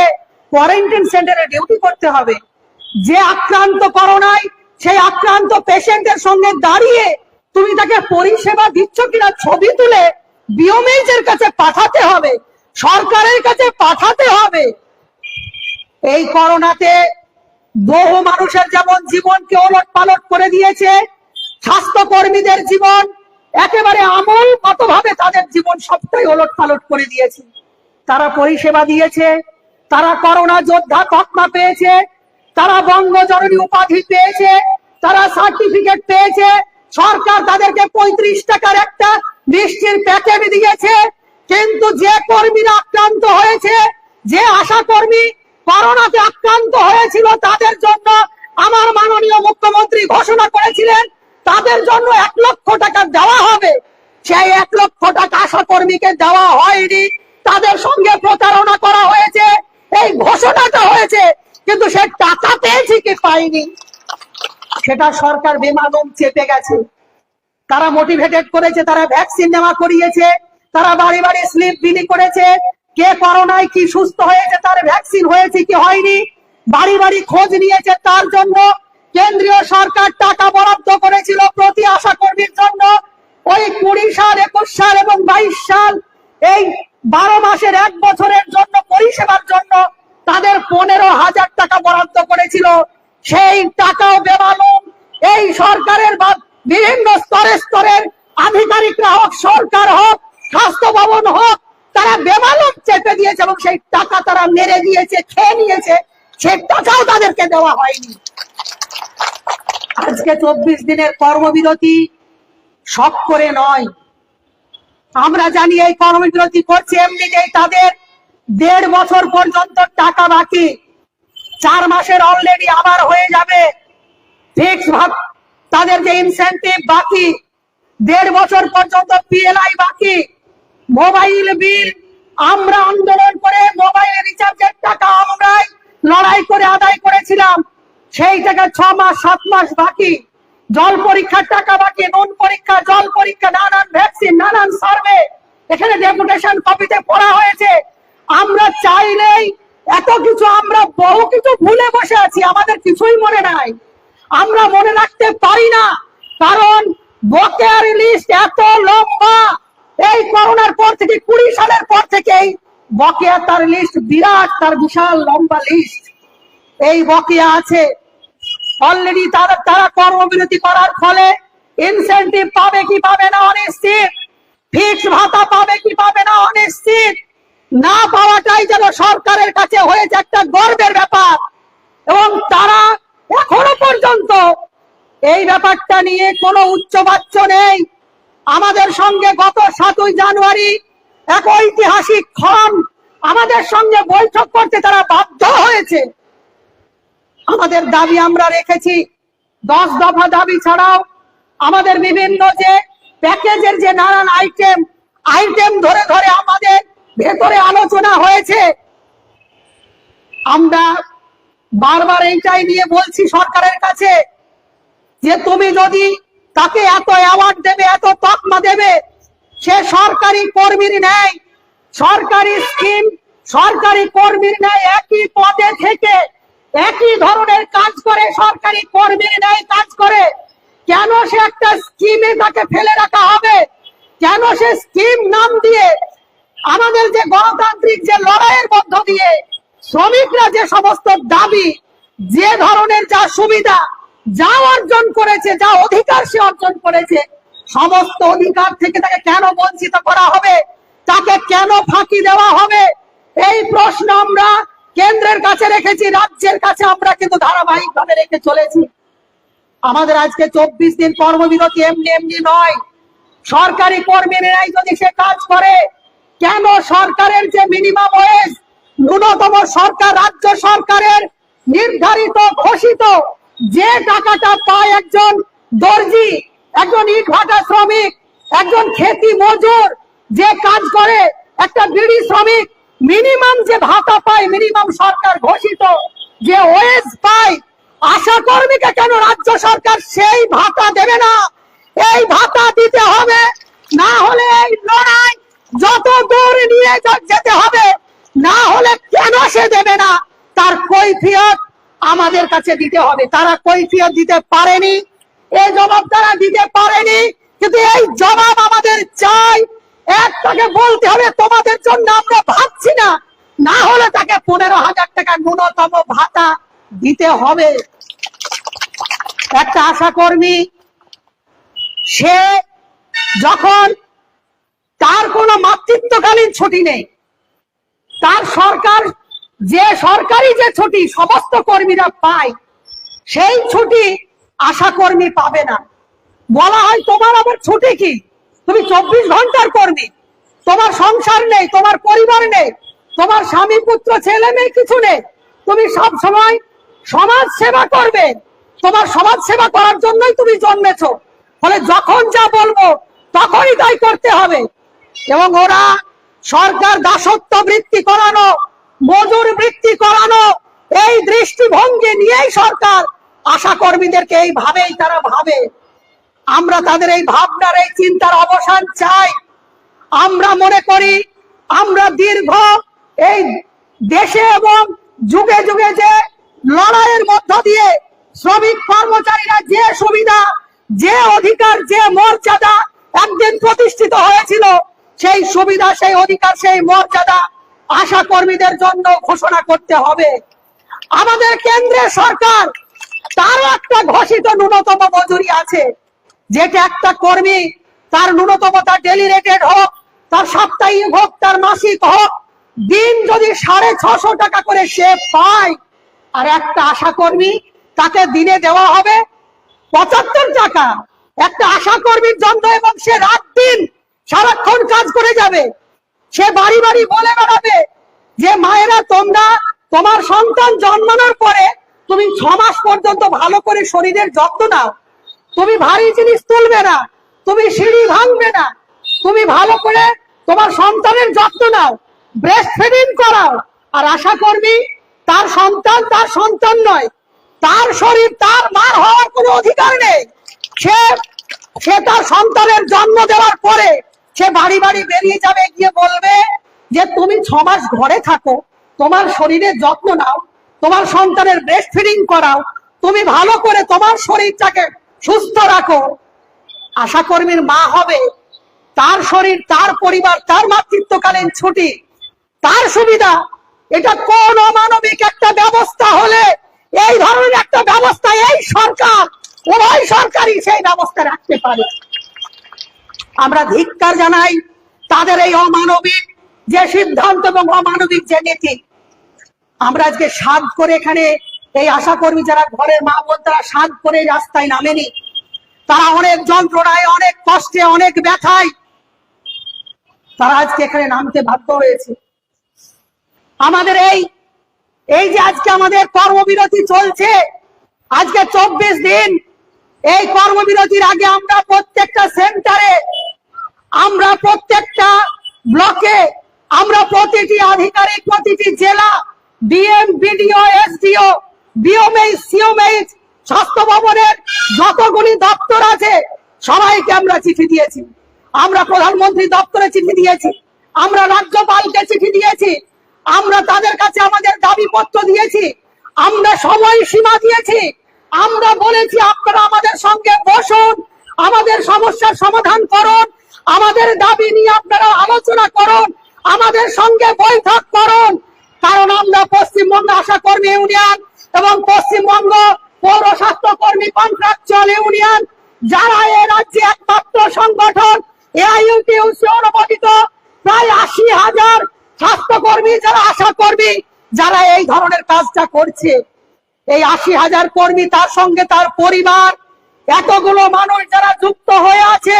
কোয়ারেন্টাইন সেন্টারে ডিউটি করতে হবে। যে আক্রান্ত করোনায়, সেই আক্রান্ত পেশেন্টের সঙ্গে দাঁড়িয়ে তুমি তাকে পরিষেবা দিচ্ছ কিনা ছবি তুলে বিওমএইচের কাছে পাঠাতে হবে, সরকারের কাছে পাঠাতে হবে। এই করোনাতে বহু মানুষের যেমন জীবনকে ওলট পালট করে দিয়েছে, স্বাস্থ্য কর্মীদের জীবন একেবারে আমূলগতভাবে তাদের জীবন সবটাই ওলটপালট করে দিয়েছে। তারা পরিষেবা দিয়েছে, তারা করোনা যোদ্ধা তকমা পেয়েছে, তারা বঙ্গজননী উপাধি পেয়েছে, তারা সার্টিফিকেট পেয়েছে, সরকার তাদেরকে 35 টাকার একটা মিষ্টির প্যাকেট দিয়েছে। কিন্তু যে কর্মীরা আক্রান্ত হয়েছে, যে আশা কর্মী করোনাতে আক্রান্ত হয়েছিল, তাদের জন্য আমার মাননীয় মুখ্যমন্ত্রী ঘোষণা করেছিলেন তাদের জন্য 1 লক্ষ টাকা দেওয়া হবে। সেই 1 লক্ষ টাকা আশা কর্মীকে দেওয়া হয়নি, তাদের সঙ্গে প্রতারণা করা হয়েছে। এই ঘোষণাটা হয়েছে, কিন্তু সে টাকা পেয়েছে কি পায়নি সেটা সরকার বেমালুম চেপে গেছে। তারা মোটিভেটেড করেছে, তারা ভ্যাকসিন নেওয়া করিয়েছে, তারা বাড়ি বাড়ি স্লিপ বিলি করেছে, কে করোনায় কি সুস্থ হয়েছে, তার ভ্যাকসিন হয়েছে কি হয়নি বাড়ি বাড়ি খোঁজ নিয়েছে। তার জন্য কেন্দ্রীয় সরকার টাকা বরাদ্দ করেছিল প্রতি আশা কর্মীর জন্য। ওই 20 সাল, 21 সাল এবং 22 সাল, এই 12 মাসের 1 বছরের জন্য পরিষেবার জন্য তাদের 15,000 টাকা বরাদ্দ করেছিল। সেই টাকাও বেমালুম এই সরকারের বা বিভিন্ন স্তরের আধিকারিকরা হোক, সরকার হোক, স্বাস্থ্য ভবন হোক, তারা বেমালুম চেপে দিয়েছে এবং সেই টাকা তারা মেরে দিয়েছে, খেয়ে নিয়েছে। সেই টাকাও তাদেরকে দেওয়া হয়নি। আজকে 24 দিনের কর্মবিরতি শখ করে নয়, আমরা জানি এই কর্মবিরতি করছে এমনিতেই তাদের 1.5 বছর পর্যন্ত টাকা বাকি। 4 মাসের অলরেডি আবার হয়ে যাবে ফিক্স ভাব, তাদের যে ইনসেন্টিভ বাকি, 1.5 বছর পর্যন্ত পিএলআই বাকি, মোবাইল বিল আমরা আন্দোলন করে মোবাইল রিচার্জের টাকা আমরাই লড়াই করে আদায় করেছিলাম, সেই টাকা 6 মাস 7 মাস বাকি, জল পরীক্ষার টাকা বাকি, নুন পরীক্ষা, জল পরীক্ষা, নানান ভ্যাকসিন, নানান সার্ভে, এখানে ডেপুটেশন কপিতে পড়া হয়েছে। আমরা চাইলেই এত কিছু, আমরা বহু কিছু ভুলে বসে আছি, আমাদের কিছুই মনে নাই, আমরা মনে রাখতে পারি না, কারণ বকেয়ার লিস্ট এত লম্বা। এই করোনার পর থেকে 20 সালের পর থেকেই বকেয়া তার লিস্ট বিরাট, তার বিশাল লম্বা লিস্ট। এই বকেয়া আছে অলরেডি। তারা কর্মবিরতি করার ফলে ইনসেন্টিভ পাবে কি পাবে না অনিশ্চিত, ফিক্স ভাতা পাবে কি পাবে না অনিশ্চিত, না পাওয়াটাই যেন সরকারের কাছে হয়েছে একটা গর্বের ব্যাপার। এবং তারা এখনো পর্যন্ত এই ব্যাপারটা নিয়ে কোনো উচ্চবাচ্য নেই। আমাদের সঙ্গে গত 7ই জানুয়ারি এক ঐতিহাসিক ক্ষণ আমাদের সঙ্গে বৈঠক করতে তারা বাধ্য হয়েছে। আমাদের দাবি আমরা রেখেছি, 10 দফা দাবি ছাড়াও আমাদের বিভিন্ন যে প্যাকেজের যে নানান আইটেম ধরে ধরে আমাদের ভেতরে আলোচনা হয়েছে। আমরা বারবার এইটাই নিয়ে বলছি সরকারের কাছে যে তুমি যদি তাকে এত অ্যাওয়ার্ড দেবে, এত তকমা দেবে, সে সরকারি কর্মীর ন্যায়, সরকারি স্কিম, সরকারি কর্মীর ন্যায় একই পদে থেকে একই ধরনের কাজ করে, সরকারি কর্মীর ন্যায় কাজ করে, কেন সে একটা স্কিমে তাকে ফেলে রাখা হবে? কেন সে স্কিম নাম দিয়ে আমাদের যে গণতান্ত্রিক যে লড়াইয়ের মধ্য দিয়ে শ্রমিকরা যে সমস্ত দাবি, যে ধরনের যা সুবিধা, যা অর্জন করেছে, যা অধিকার সে অর্জন করেছে, সমস্ত অধিকার থেকে তাকে কেন বঞ্চিত করা হবে? তাকে কেন ফাঁকি দেওয়া হবে? এই প্রশ্ন আমরা কেন্দ্রের কাছে রেখেছি, রাজ্যের কাছে আমরা কিন্তু ধারাবাহিক ভাবে রেখে চলেছি। আমাদের আজকে 24 দিন কর্মবিরতি এমনি এমনি নয়। সরকারি কর্মীরাই যদি সে কাজ করে, কেন সরকারের যে মিনিমাম ওয়েজ, ন্যূনতম সরকার, রাজ্য সরকারের নির্ধারিত ঘোষিত যে টাকাটা পায় একজন দর্জি, একজন ইটভাটা শ্রমিক, একজন খেতি মজুর যে কাজ করে, একটা বিড়ি শ্রমিক মিনিমাম যে ভাতা পায়, মিনিমাম সরকার ঘোষিত যে ওয়েজ পায়, আশা কর্মীকে কেন রাজ্য সরকার সেই ভাতা দেবে না? এই ভাতা দিতে হবে, না হলে এই লড়াই যত দূর নিয়ে যেতে হবে, না হলে কেন সে দেবে না তার কৈফিয়ত আমাদের কাছে দিতে হবে। তারা কৈফিয়ত দিতে পারেনি, এই জবাব তারা দিতে পারেনি, কিন্তু এই জবাব আমাদের চাই। একটাকে বলতে হবে তোমাদের জন্য আমরা ভাবছি না, না হলে তাকে 15,000 টাকা ন্যূনতম ভাতা দিতে হবে। একটা আশা কর্মী সে যখন তার কোনো মাতৃত্বকালীন ছুটি নেই, তার সরকারি যে ছুটি সমস্ত কর্মীরা পায়, সেই ছুটি আশা কর্মী পাবে না। বলা হয় তোমার আবার ছুটি কি, তুমি 24 ঘন্টার কর্মী, তোমার সংসার নেই, তোমার পরিবার নেই, তোমার স্বামী পুত্র ছেলে মেয়ে কিছু নেই, তুমি সব সময় সমাজ সেবা করবে, তোমার সমাজ সেবা করার জন্যই তুমি জন্মেছো, ফলে যখন যা বলবো তখনই তাই করতে হবে। এবং ওরা সরকার দাসত্ব বৃত্তি করানো, মজুর বৃত্তি করানো, এই দৃষ্টিভঙ্গি নিয়েই সরকার আশা কর্মীদেরকে এইভাবেই তারা ভাবে। আমরা তাদের এই ভাবনার এই চিন্তার অবসান চাই। আমরা মনে করি আমরা দীর্ঘ এই দেশে এবং যুগে যুগে যে লড়াইয়ের মধ্য দিয়ে শ্রমিক কর্মচারীরা যে সুবিধা, যে অধিকার, যে মর্যাদা একদিন প্রতিষ্ঠিত হয়েছিল, সেই সুবিধা, সেই অধিকার, সেই মর্যাদা আশা কর্মীদের জন্য ঘোষণা করতে হবে। আমাদের কেন্দ্রের সরকার তারও একটা ঘোষিত ন্যূনতম মজুরি আছে, যেটা একটা কর্মী তার ন্যূনতম, তার ডেলি রেটেড হোক, তার সাপ্তাহিক হোক, তার মাসিক হোক, দিন যদি 650 টাকা করে সে পায়, আর একটা আশা কর্মী তাকে দিনে দেওয়া হবে 75 টাকা একটা আশা কর্মীর জন্য। এবং সে রাত দিন সারাক্ষণ কাজ করে যাবে, সে বাড়ি বাড়ি বলে বেড়াবে যে মায়েরা তোমরা তোমার সন্তান জন্মানোর পরে তুমি 6 মাস পর্যন্ত ভালো করে শরীরের যত্ন নাও, তুমি ভারী জিনিস তুলবে না, তুমি সিঁড়ি ভাঙবে না, তুমি ভালো করে তোমার সন্তানের যত্ন নাও, ব্রেস্ট ফিডিং করাও। আর আশা কর্মী তার সন্তান নয়, তার শরীর, তার মার হওয়ার কোনো অধিকার নেই। সে তার সন্তানের জন্ম দেওয়ার পরে সে বাড়ি বাড়ি বেরিয়ে যাবে, গিয়ে বলবে যে তুমি 6 মাস ঘরে থাকো, তোমার শরীরের যত্ন নাও, তোমার সন্তানের ব্রেস্ট ফিডিং করাও, তুমি ভালো করে তোমার শরীরটাকে সুস্থ রাখো। আশা কর্মীর মা হবে, তার শরীর, তার পরিবার, তার মাতৃত্বকালীন ছুটি, তার সুবিধা, এটা কোন অমানবিক একটা ব্যবস্থা হলে এই ধরনের একটা ব্যবস্থা এই সরকার, উভয় সরকারই সেই ব্যবস্থা রাখতে পারে। আমরা ধিক্কার জানাই তাদের এই অমানবিক যে সিদ্ধান্ত এবং অমানবিক যে নীতি। আমরা আজকে সাধ করে এখানে এই আশা কর্মী যারা ঘরের মা বোন, তারা সাধ করে রাস্তায় নামেনি, তারা অনেক যন্ত্রণায়, অনেক কষ্টে, অনেক ব্যথায় তারা আজকে এখানে নামতে বাধ্য হয়েছে। আমাদের এই যে আজকে আমাদের কর্মবিরতি চলছে, আজকে 24 দিন, এই কর্মবিরতির আগে আমরা প্রত্যেকটা সেন্টারে, আমরা প্রত্যেকটা ব্লকে, আমরা প্রতিটি আধিকারিক, প্রতিটি জেলা, ডিএম, বিডিও, এসডিও, বিওমএইচ, সিওমএইচ, স্বাস্থ্য ভবনের যতগুলি দপ্তর আছে সবাইকে আমরা চিঠি দিয়েছি। আমরা প্রধানমন্ত্রী দপ্তরে চিঠি দিয়েছি, আমরা রাজ্যপালকে চিঠি দিয়েছি, আমরা তাদের কাছে আমাদের দাবিপত্র দিয়েছি, আমরা সময়সীমা দিয়েছি, আমরা বলেছি আপনারা আমাদের সঙ্গে বসুন, আমাদের সমস্যার সমাধান করুন, আমাদের দাবি নিয়ে আপনারা আলোচনা করুন, আমাদের সঙ্গে বৈঠক করুন। কারণ আমরা পশ্চিমবঙ্গ আশা কর্মী ইউনিয়ন এবং পশ্চিমবঙ্গ পৌর স্বাস্থ্য কর্মী কন্ট্রাকচুয়াল ইউনিয়ন, যারা এ রাজ্যে একমাত্র সংগঠন, এআইইউটিউসি অনুমোদিত প্রায় 80,000 স্বাস্থ্যকর্মী, যারা আশা কর্মী, যারা এই ধরনের কাজটা করছে। এই 80,000 কর্মী, তার সঙ্গে তার পরিবার, এতগুলো মানুষ যারা যুক্ত হয়ে আছে।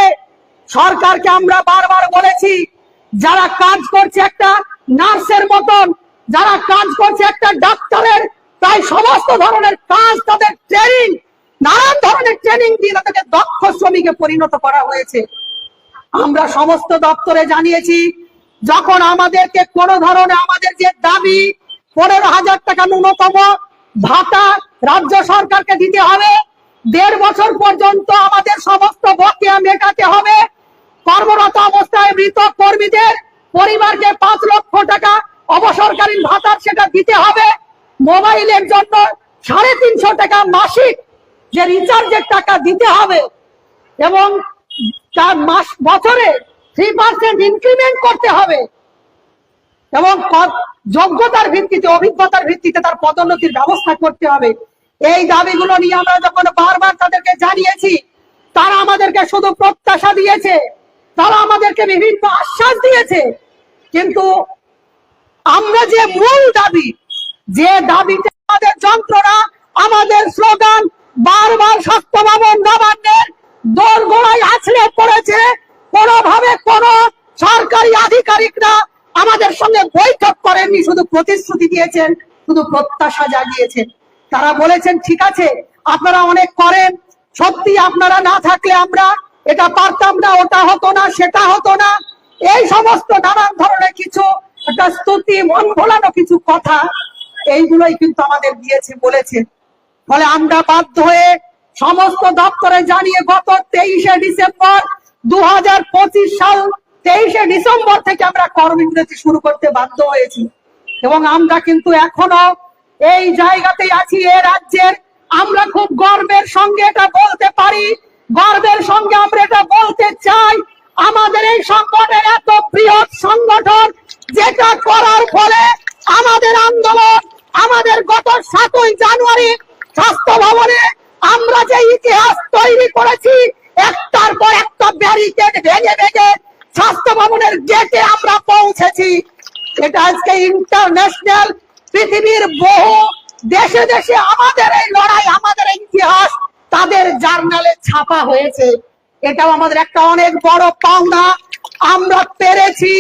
সরকারকে আমরা বারবার বলেছি, যারা কাজ করছে একটা নার্সের মতন, যারা কাজ করছে একটা ডাক্তারের, প্রায় সমস্ত ধরনের কাজ, তাদের ট্রেনিং, নানান ধরনের ট্রেনিং দিয়ে তাদেরকে দক্ষ শ্রমিকে পরিণত করা হয়েছে। আমরা সমস্ত দপ্তরে জানিয়েছি, যখন আমাদেরকে কোন ধরনের, আমাদের যে দাবি 15,000 টাকা ন্যূনতম ভাতা রাজ্য সরকারকে দিতে হবে, 1.5 বছর পর্যন্ত আমাদের সমস্ত বকেয়া মেটাতে হবে, কর্মরত অবস্থায় মৃত কর্মীদের পরিবারকে 5 লক্ষ টাকা অবসরকালীন ভাতা সেটা দিতে হবে, মোবাইলের জন্য 350 টাকা মাসিক যে রিচার্জের টাকা দিতে হবে, এবং তার বছরে 3% ইনক্রিমেন্ট করতে হবে, এবং যোগ্যতার ভিত্তিতে, অভিজ্ঞতার ভিত্তিতে তার পদোন্নতির ব্যবস্থা করতে হবে। এই দাবিগুলো নিয়ে আমরা যখন বারবার তাদেরকে জানিয়েছি, তারা আমাদেরকে শুধু প্রত্যাশা দিয়েছে তারা আমাদেরকে বিভিন্ন আশ্বাস দিয়েছে, কিন্তু আমরা যে মূল দাবি, যে দাবিতে আমাদের যন্ত্রণা, আমাদের স্লোগান বারবার স্বাস্থ্য ভবন নবান্নের দোরগোড়ায় আছড়ে পড়েছে, কোনোভাবে কোন সরকারি আধিকারিকরা আমাদের সঙ্গে বৈঠক করেননি, শুধু প্রতিশ্রুতি দিয়েছেন, শুধু প্রত্যাশা জাগিয়েছেন। তারা বলেছেন ঠিক আছে আপনারা অনেক করেন, সত্যি আপনারা না থাকলে আমরা এটা পারতাম না, ওটা হতো না, সেটা হতো না, এই সমস্ত নানান ধরনের কিছু একটা স্তুতি, মন ভোলানো কিছু কথা, এইগুলোই কিন্তু আমাদের দিয়েছে, বলেছে। ফলে আমরা বাধ্য হয়ে সমস্ত দপ্তরে জানিয়ে গত 23শে ডিসেম্বর 2025 সাল 23শে ডিসেম্বর থেকে আমরা কর্মবিরতি শুরু করতে বাধ্য হয়েছি, এবং আমরা কিন্তু এখনো এই জায়গাতেই আছি। এ রাজ্যের আমরা খুব গর্বের সঙ্গে এটা বলতে পারি, গর্বের সঙ্গে আমরা এটা বলতে চাই, আমাদের এই সংগঠনের এত বৃহৎ সংগঠন, যেটা করার ফলে আমাদের আন্দোলন, আমাদের গত 7ই জানুয়ারি স্বাস্থ্য ভবনে আমরা যে ইতিহাস তৈরি করেছি, একটার পর একটা ব্যারিকেড ভেঙে ভেঙে স্বাস্থ্য ভবনের গেটে আমরা পৌঁছেছি, এটা আজকে ইন্টারন্যাশনাল পৃথিবীর বহু দেশে দেশে আমাদের এই লড়াই, আমাদের এই ইতিহাস তাদের জার্নালে ছাপা হয়েছে। এটাও আমাদের একটা অনেক বড় পাওনা, আমরা পেরেছি।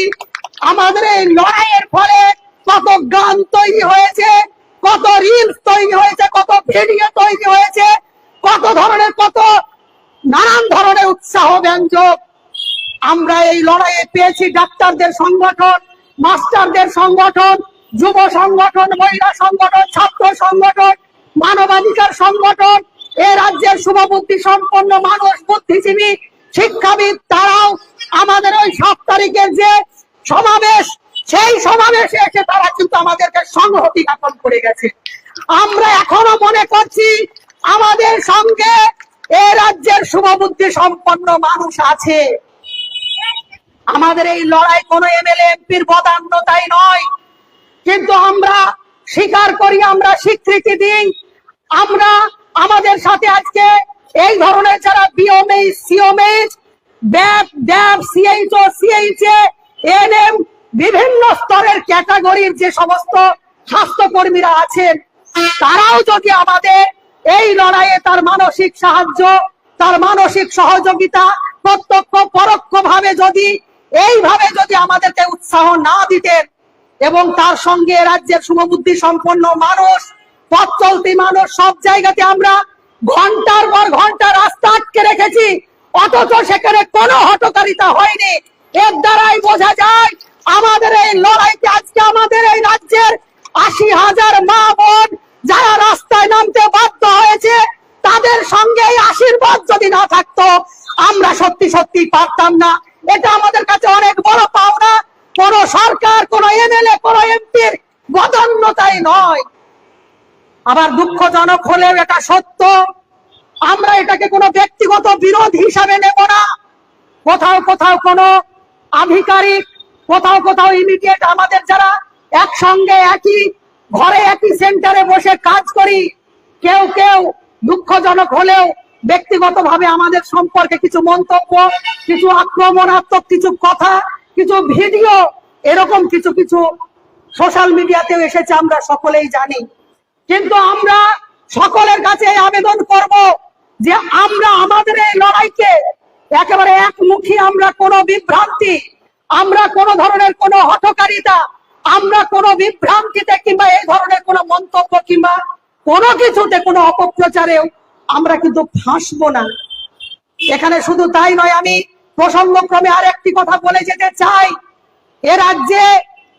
আমাদের এই লড়াইয়ের ফলে কত গান তৈরি হয়েছে, কত রিলস তৈরি হয়েছে, কত ভিডিও তৈরি হয়েছে, কত ধরনের, কত নানান ধরনের উৎসাহ ব্যঞ্জক আমরা এই লড়াইয়ে পেয়েছি। ডাক্তারদের সংগঠন, মাস্টারদের সংগঠন, যুব সংগঠন, মহিলা সংগঠন, ছাত্র সংগঠন, মানবাধিকার সংগঠন, এ রাজ্যের শুভবুদ্ধি সম্পন্ন মানুষ, বুদ্ধিজীবী, শিক্ষাবিদ, তারাও আমাদের ওই 7 তারিখের যে সমাবেশ, সেই সমাবেশে এসে তারা কিন্তু আমাদেরকে সংহতি জ্ঞাপন করে গেছে। আমরা এখনো মনে করছি আমাদের সঙ্গে এ রাজ্যের শুভবুদ্ধি সম্পন্ন মানুষ আছে। আমাদের এই লড়াই কোনো এমএলএ এমপির বদান্যতাই নয়, কিন্তু আমরা স্বীকার করি, আমরা স্বীকৃতি দিই, আমরা আমাদের সাথে আজকে এই ধরনের যারা বিওমএইচ, সিওমএইচ, ব্যাপ, ড্যাব, সিএইচও, সিএইচএ, এএনএম, বিভিন্ন স্তরের ক্যাটাগরির যে সমস্ত স্বাস্থ্যকর্মীরা আছেন, তারাও যদি আমাদের এই লড়াইয়ে তার মানসিক সাহায্য, তার মানসিক সহযোগিতা প্রত্যক্ষ পরোক্ষ ভাবে যদি এইভাবে যদি আমাদেরকে উৎসাহ না দিতেন, এবং তার সঙ্গে রাজ্যের শুভবুদ্ধি সম্পন্ন মানুষ, পথ চলতি মানুষ, সব জায়গাতে আমরা ঘন্টার পর ঘন্টা রাস্তা আটকে রেখেছি, অথচ সেখানে কোনো হঠকারিতা হয়নি। এর দ্বারাই বোঝা যায় আমাদের এই লড়াইতে আজকে আমাদের এই রাজ্যের 80,000 মা বোন যারা রাস্তায় নামতে বাধ্য হয়েছে, তাদের সঙ্গে এই আশীর্বাদ যদি না থাকতো আমরা সত্যি সত্যি পারতাম না। এটা আমাদের কাছে অনেক বড় পাওনা, কোন সরকার, কোন এমএলএ, কোন এমপির বদান্যতাই নয়। আবার দুঃখজনক হলেও এটা সত্য, আমরা এটাকে কোনো ব্যক্তিগত বিরোধ হিসাবে নেব না। কোথাও কোথাও কোনো আধিকারিক, কোথাও কোথাও ইমিডিয়েট আমাদের যারা একসঙ্গে একই ঘরে একই সেন্টারে বসে কাজ করি, কেউ কেউ দুঃখজনক হলেও ব্যক্তিগতভাবে আমাদের সম্পর্কে কিছু মন্তব্য, কিছু আক্রমণাত্মক কিছু কথা, কিছু ভিডিও, এরকম কিছু কিছু সোশ্যাল মিডিয়াতেও এসেছে, আমরা সকলেই জানি। কিন্তু আমরা সকলের কাছে আবেদন করব যে আমরা আমাদের এই লড়াইকে একেবারে একমুখী, আমরা কোনো বিভ্রান্তি, আমরা কোনো ধরনের কোনো হঠকারিতা, আমরা কোনো বিভ্রান্তিতে কিংবা এই ধরনের কোনো মন্তব্য কিংবা কোনো কিছুতে কোনো অপপ্রচারেও আমরা কিন্তু ফাঁসবো না। এখানে শুধু তাই নয়, আমি প্রসঙ্গক্রমে আর একটি কথা বলে যেতে চাই। এ রাজ্যে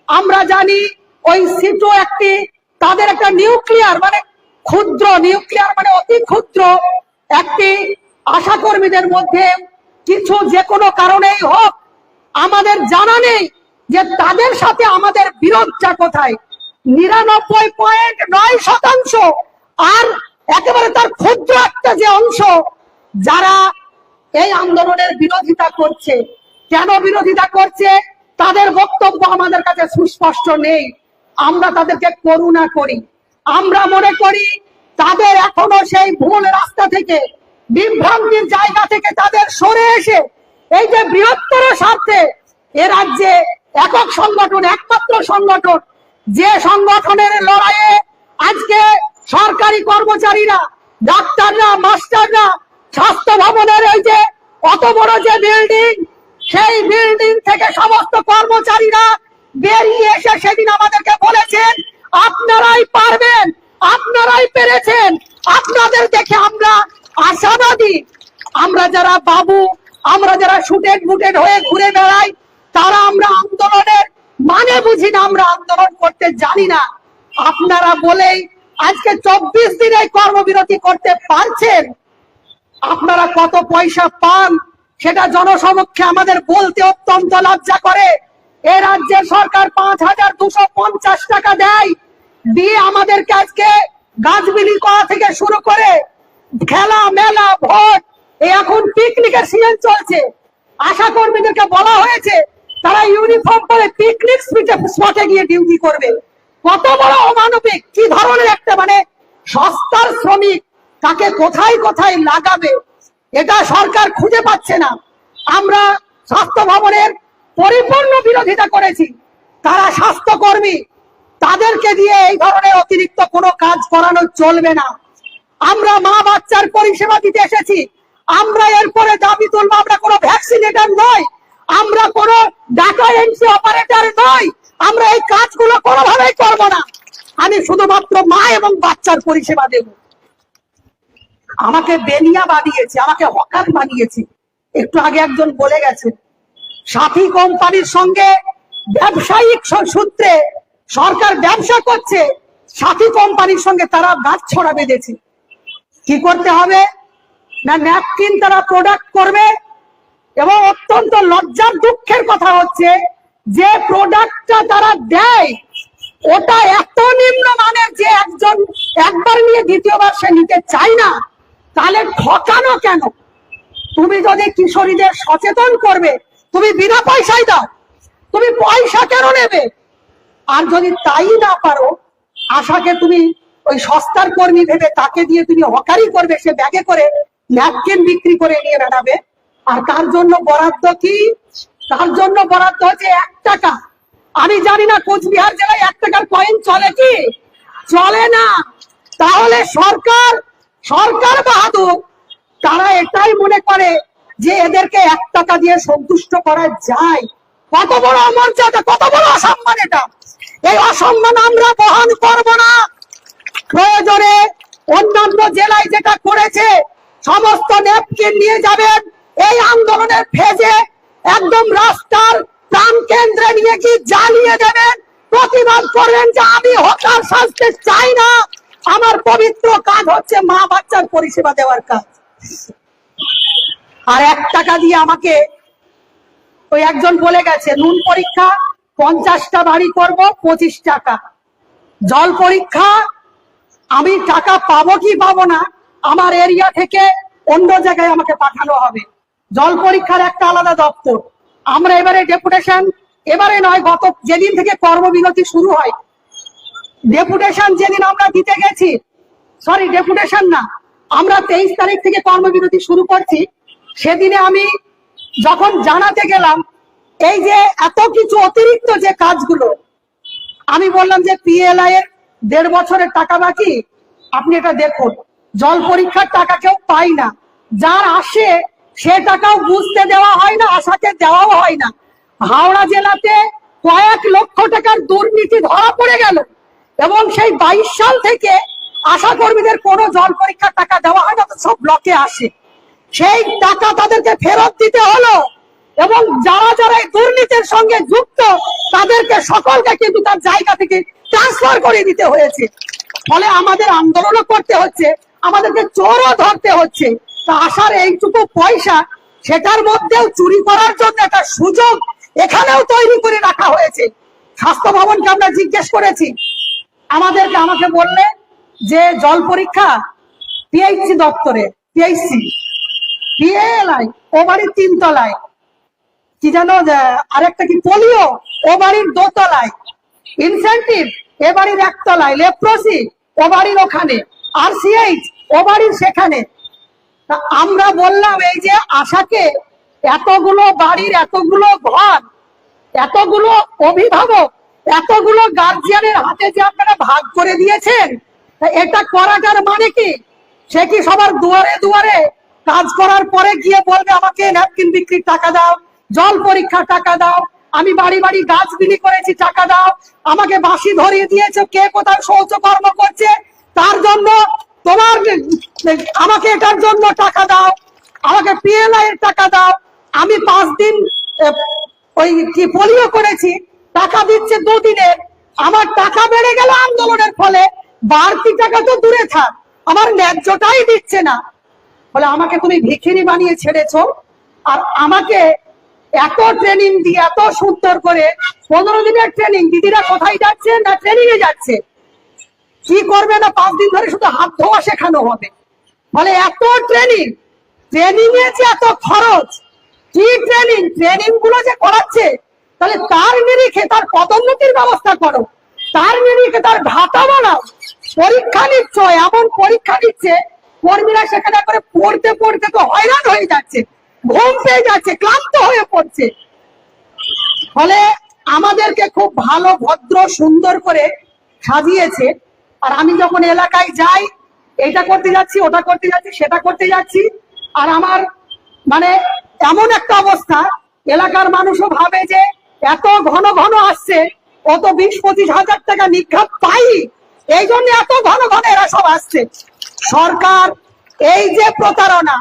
আমরা জানি ওই সিটো একটি, তাদের একটা নিউক্লিয়ার মানে ক্ষুদ্র, নিউক্লিয়ার মানে অতি ক্ষুদ্র একটি আশাকর্মীদের মধ্যে কিছু যে কোনো কারণেই হোক, আমাদের জানা নেই যে তাদের সাথে আমাদের বিরোধটা কোথায়। 99.9% আর একেবারে তার ক্ষুদ্র একটা যে অংশ যারা এই আন্দোলনের বিরোধিতা করছে। কেন বিরোধিতা করছে তাদের বক্তব্য আমাদের কাছে সুস্পষ্ট নেই। আমরা তাদেরকে করুণা করি, আমরা মনে করি তাদের এখনো সেই ভুল রাস্তা থেকে, বিভ্রান্তির জায়গা থেকে তাদের সরে এসে এই যে বৃহত্তর স্বার্থে এ রাজ্যে একক সংগঠন, একমাত্র সংগঠন, যে সংগঠনের লড়াইয়ে আজকে সরকারি কর্মচারীরা, ডাক্তাররা, মাস্টাররা, স্বাস্থ্য ভবনের এই যে অত বড় যে বিল্ডিং, সেই বিল্ডিং থেকে সমস্ত কর্মচারীরা বেরিয়ে এসে সেদিন আমাদেরকে বলেছেন আপনারাই পারবেন, আপনারাই পেরেছেন, আপনাদের দেখে আমরা আশাবাদী। আমরা যারা বাবু, আমরা যারা শুটেড বুটেড হয়ে ঘুরে বেড়াই, তারা আমরা আন্দোলনের মানে বুঝি না, আমরা আন্দোলন করতে জানি না। আপনারা বলেই আজকে 24 দিনে কর্মবিরতি করতে পারছেন। আপনারা কত পয়সা পান সেটা জনসমক্ষে আমাদের বলতে অত্যন্ত লজ্জা করে। এ রাজ্যের সরকার 5250 টাকা দেয়, দিয়ে আমাদেরকে আজকে গাছ বিলি করা থেকে শুরু করে খেলা, মেলা, ভোট, এখন পিকনিকের সিজন চলছে। আশা কর্মীদেরকে বলা হয়েছে তারা ইউনিফর্ম পরে পিকনিক স্পটে গিয়ে ডিউটি করবে। কত বড় অমানবিক, কি ধরনের একটা মানে সস্তার শ্রমিক, তাকে কোথায় কোথায় লাগাবে এটা সরকার খুঁজে পাচ্ছে না। আমরা স্বাস্থ্য ভবনের পরিপূর্ণ বিরোধিতা করেছি। তারা স্বাস্থ্যকর্মী, তাদেরকে দিয়ে এই ধরনের অতিরিক্ত কোনো কাজ করানো চলবে না। আমরা মা বাচ্চার পরিষেবা দিতে এসেছি। আমরা এরপরে দাবি তুলবো, আমরা কোনো ভ্যাকসিনেটর নয়, আমরা কোনো ডাটা এন্ট্রি অপারেটর নয়, আমরা এই কাজগুলো কোনোভাবেই করব না। আমি শুধুমাত্র মা এবং বাচ্চার পরিষেবা দেব। আমাকে বেনিয়া বানিয়েছে, আমাকে হকার বানিয়েছে। একটু আগে একজন বলে গেছে সাথী কোম্পানির সঙ্গে ব্যবসায়িক সূত্রে সরকার ব্যবসা করছে, সাথী কোম্পানির সঙ্গে তারা গাছ ছড়া বেঁধেছে। কি করতে হবে না, ন্যাপকিন তারা প্রোডাক্ট করবে, এবং অত্যন্ত লজ্জার দুঃখের কথা হচ্ছে যে প্রোডাক্টটা তারা দেয় ওটা এত নিম্ন মানের যে একজন একবার নিয়ে দ্বিতীয়বার সে নিতে চায় না। তাহলে ঠকানো কেন? তুমি যদি কিশোরীদের সচেতন করবে, তুমি বিনা পয়সায় দাও, তুমি পয়সা কেন নেবে? আর যদি তাই না পারো, আশাকে তুমি ওই সস্তার কর্মী ভেবে তাকে দিয়ে তুমি হকারি করবে, সে ব্যাগে করে ন্যাপকিন বিক্রি করে নিয়ে বেড়াবে। আর তার জন্য বরাদ্দ কি? তার জন্য বরাদ্দ হচ্ছে 1 টাকা। আমি জানি না কোচবিহার জেলায় 1 টাকার কয়েন চলে কি? চলে না। তাহলে সরকার বাহাদুর, তারা এটাই মনে করে যে এদেরকে 1 টাকা দিয়ে সন্তুষ্ট করা যায়। কত বড় অমর্যাদা, কত বড় অসম্মান এটা! এই অসম্মান আমরা বহন করব না। প্রয়োজনে অন্যান্য জেলায় যেটা করেছে সমস্ত ন্যাপকিন নিয়ে যাবেন, এই আন্দোলনের ফেজে একদম রাস্তার প্রাণ কেন্দ্রে নিয়ে কি জ্বালিয়ে দেবেন, প্রতিবাদ করবেন যে আমি হকার সাজতে চাই না, আমার পবিত্র কাজ হচ্ছে মা বাচ্চার পরিষেবা দেওয়ার কাজ। আর 1 টাকা দিয়ে আমাকে ওই একজন বলে গেছে নুন পরীক্ষা 50টা বাড়ি করব 25 টাকা, জল পরীক্ষা আমি টাকা পাবো কি পাবো না, আমার এরিয়া থেকে অন্য জায়গায় আমাকে পাঠানো হবে। জল পরীক্ষার একটা আলাদা দপ্তর। আমরা এবারে ডেপুটেশন, এবারে নয়, গত যেদিন থেকে কর্মবিরতি শুরু হয়, ডেপুটেশন যেদিন আমরা দিতে গেছি, সরি ডেপুটেশন না, আমরা 23 তারিখ থেকে কর্মবিরতি শুরু করছি, সেদিনে আমি যখন জানাতে গেলাম এই যে এত কিছু অতিরিক্ত যে কাজগুলো, আমি বললাম যে পিএলআই এর 1.5 বছরের টাকা বাকি, আপনি এটা দেখুন। জল পরীক্ষার টাকা কেউ পাই না, যার আসে সে টাকাও বুঝতে দেওয়া হয় না, আশাকে দেওয়াও হয় না। হাওড়া জেলাতে কয়েক লক্ষ টাকার দুর্নীতি ধরা পড়ে গেল, এবং সেই 22 সাল থেকে আশা কর্মীদের কোনো জল পরীক্ষার টাকা দেওয়া হয় না, তো সব ব্লকে আসে। সেই টাকা তাদেরকে ফেরত দিতে হলো, এবং যারা যারা এই দুর্নীতির সঙ্গে যুক্ত তাদেরকে সকলকে কিন্তু তার জায়গা থেকে ট্রান্সফার করে দিতে হয়েছে। ফলে আমাদের আন্দোলনও করতে হচ্ছে, আমাদেরকে চোরও ধরতে হচ্ছে। তা আশার এইটুকু পয়সা, সেটার মধ্যেও চুরি করার জন্য একটা সুযোগ এখানেও তৈরি করে রাখা হয়েছে। স্বাস্থ্য ভবনকে আমরা জিজ্ঞেস করেছি, আমাকে বললে যে জল পরীক্ষা পিএইচসি দপ্তরে, পিএইচসি পিএলআই ও বাড়ির 3 তলায়, কি জানো আরেকটা কি পোলিও ও বাড়ির 2 তলায়, ইনসেন্টিভ এ বাড়ির 1 তলায়, লেপ্রোসি ও বাড়ির ওখানে, আরসিএইচ ও বাড়ির সেখানে। আমরা বললাম এই যে আশাকে এতগুলো বাড়ির এতগুলো ঘর, এতগুলো অভিভাবক, এতগুলো গার্জিয়ানের হাতে যে আপনারা ভাগ করে দিয়েছেন, তা এটা করাটার মানে কি? সে কি সবার দুয়ারে দুয়ারে কাজ করার পরে গিয়ে বলবে আমাকে ন্যাপকিন বিক্রির টাকা দাও, জল পরীক্ষার টাকা দাও, আমি বাড়ি বাড়ি গাছ বিলি করেছি টাকা দাও, আমাকে বাঁশি ধরিয়ে দিয়েছো কে কোথায় শৌচকর্ম করছে তার জন্য তোমার আমাকে এটার জন্য টাকা দাও, আমাকে পিএলআই এর টাকা দাও, আমি 5 দিন ওই কি পোলিও করেছি টাকা দিচ্ছে 2 দিনের, আমার টাকা বেড়ে গেল আন্দোলনের ফলে, বাড়তি টাকা তো দূরে থাক আমার ন্যায্যটাই দিচ্ছে না। বলে আমাকে তুমি ভিখিরি বানিয়ে ছেড়েছো, আর আমাকে এত ট্রেনিং দিয়ে এত সুন্দর করে 15 দিনের ট্রেনিং, দিদিরা কোথায় যাচ্ছে না ট্রেনিং এ যাচ্ছে, কি করবে না 5 দিন ধরে শুধু হাত ধোয়া শেখানো হবে। বলে এত ট্রেনিং, ট্রেনিং এ যে এত খরচ, কি ট্রেনিং, ট্রেনিং গুলো যে করাচ্ছে তাহলে তার নিরিখে তার পদোন্নতির ব্যবস্থা করো, তার নিরিখে তার ভাতা বাড়াও। পরীক্ষা নিচ্ছ, এমন পরীক্ষা নিচ্ছে কর্মীরা সেখানে করে পড়তে পড়তে তো হয়রান হয়ে যাচ্ছে, ঘুম পেয়ে যাচ্ছে, ক্লান্ত হয়ে পড়ছে। ফলে আমাদেরকে খুব ভালো ভদ্র সুন্দর করে সাজিয়েছে। আর আমি যখন এলাকায় যাই, এটা করতে যাচ্ছি, ওটা করতে যাচ্ছি, সেটা করতে যাচ্ছি, আর আমার মানে এমন একটা অবস্থা, এলাকার মানুষও ভাবে যে এত ঘন ঘন আসছে, অত 20-25 হাজার টাকা নিঘাত পাই, এই জন্য এত ঘন ঘন এরা সব আসছে। সরকার এই যে প্রতারণা,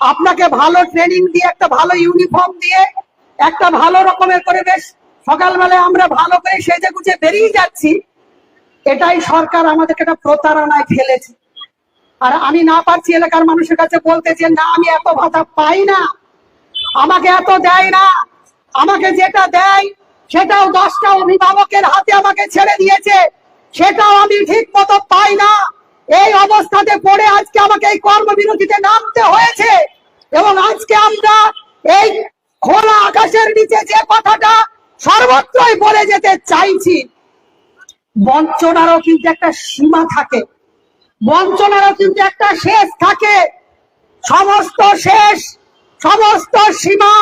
আপনাকে ভালো ট্রেনিং দিয়ে, একটা ভালো ইউনিফর্ম দিয়ে, একটা ভালো রকমের করে বেশ সকালবেলায় আমরা ভালো করে সেজে গুজে বেরিয়ে যাচ্ছি, এটাই সরকার আমাদেরকে একটা প্রতারণায় ফেলেছে। আর আমি না পারছি এলাকার মানুষের কাছে বলতে যে না আমি এত ভাতা পাই না, আমাকে এত দেয় না, আমাকে যেটা দেয় সেটাও 10টা অভিভাবকের হাতে আমাকে ছেড়ে দিয়েছে, সেটাও আমি ঠিক মতো পাই না। এই অবস্থাতে পড়ে আজকে আমাকে এই কর্মবিরতিতে নামতে হয়েছে। এবং আজকে আমরা এই খোলা আকাশের নিচে যে কথাটা সর্বত্রই বলে যেতে চাইছি, বঞ্চনারও কিন্তু একটা সীমা থাকে, বঞ্চনারও কিন্তু একটা শেষ থাকে। সমস্ত শেষ, সমস্ত সীমা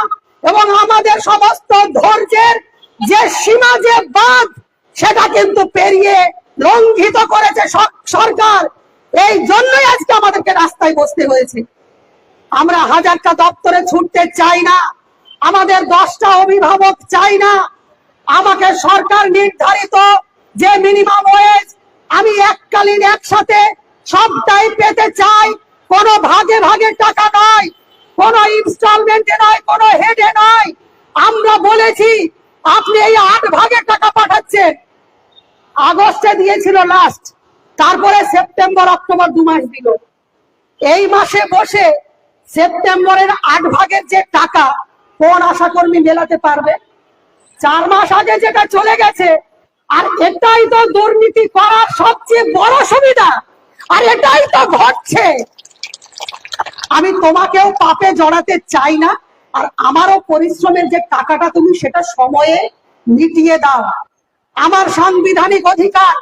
এবং আমাদের সমস্ত ধৈর্যের যে সীমা, যে বাঁধ, সেটা কিন্তু পেরিয়ে লঙ্ঘিত করেছে সরকার। এই জন্যই আজকে আমাদেরকে রাস্তায় বসতে হয়েছে। আমরা হাজারটা দপ্তরে ছুটতে চাই না, আমাদের 10টা অভিভাবক চাই না, আমাকে সরকার নির্ধারিত যে মিনিমাম ওয়েজ, আমি এককালীন একসাথে সবটাই পেতে চাই, কোনো ভাগে ভাগে টাকা নয়, কোনো ইনস্টলমেন্টে নয়, কোনো হেডে নয়। আমরা বলেছি আপনি এই 8 ভাগে টাকা পাঠাচ্ছেন, আগস্টে দিয়েছিল লাস্ট, তারপরে সেপ্টেম্বর অক্টোবর 2 মাস দিল, এই মাসে বসে সেপ্টেম্বরের 8 ভাগের যে টাকা কোন আশাকর্মী মেলাতে পারবে? 4 মাস আগে যেটা চলে গেছে। আর এটাই তো দুর্নীতি করার সবচেয়ে বড় সুবিধা, আর এটাই তো ঘটছে। আমি তোমাকেও পাপে জড়াতে চাই না, আর আমারও পরিশ্রমের যে টাকাটা তুমি সেটা সময়ে মিটিয়ে দাও। আমার সাংবিধানিক অধিকার,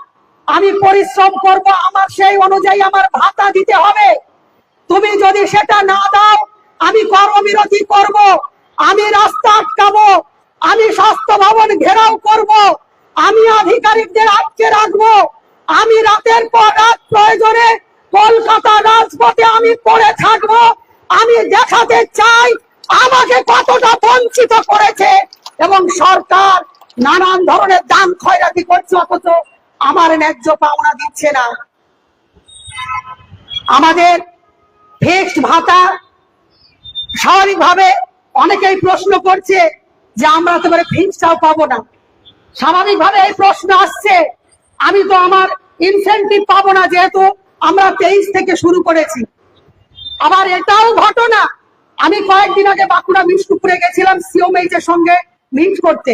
আমি পরিশ্রম করব, আমার সেই অনুযায়ী আমার ভাতা দিতে হবে। তুমি যদি সেটা না দাও, আমি কর্মবিরতি করব, আমি রাস্তা আটকাবো, আমি স্বাস্থ্য ভবন ঘেরাও করব, আমি আধিকারিকদের আটকে রাখবো, আমি রাতের পর রাত প্রয়োজনে কলকাতা রাজপথে আমি পড়ে থাকবো। আমি দেখাতে চাই আমাকে কতটা বঞ্চিত করেছে, এবং সরকার নানান ধরনের দান খয়রাতি করছে, অথচ আমার ন্যায্য পাওনা দিচ্ছে না। আমাদের ফিক্সড ভাতা, স্বাভাবিকভাবে অনেকেই প্রশ্ন করছে যে আমরা তো ফিক্সডটাও পাবো না। স্বাভাবিকভাবে এই প্রশ্ন আসছে, আমি তো আমার ইনসেনটিভ পাবো না, যেহেতু আমরা 23 থেকে শুরু করেছি। আবার এটাও ঘটনা, আমি কয়েকদিন আগে বাঁকুড়া বিষ্ণুপুরে গেছিলাম সিওমএইচ এর সঙ্গে মিট করতে।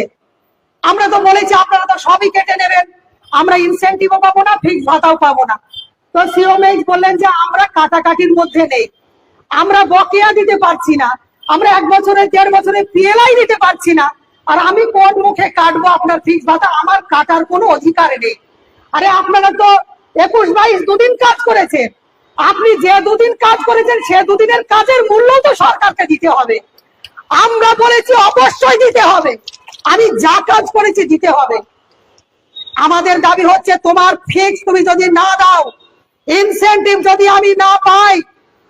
আমরা তো বলেছি আপনারা তো সবই কেটে নেবেন, আমরা ইনসেনটিভও পাবো না, ফিক্সড ভাতাও পাবো না। তো সিওমএইচ বললেন যে আমরা কাটাকাটির মধ্যে নেই, আমরা বকেয়া দিতে পারছি না, আমরা 1 বছরের 1.5 বছরের পিএলআই দিতে পারছি না, আর আমি কোন মুখে কাটবো আপনার ফিক্সড ভাতা? আমার কাটার কোনো অধিকার নেই। আরে আপনারা তো 21-22 দুদিন কাজ করেছেন, আপনি যে 2 দিন কাজ করেছেন সে 2 দিনের কাজের মূল্য তো সরকারকে দিতে হবে। আমরা বলেছি অবশ্যই দিতে হবে, আমি যা কাজ করেছি দিতে হবে। আমাদের দাবি হচ্ছে তোমার ফিক্স তুমি যদি না দাও, ইনসেনটিভ যদি আমি না পাই,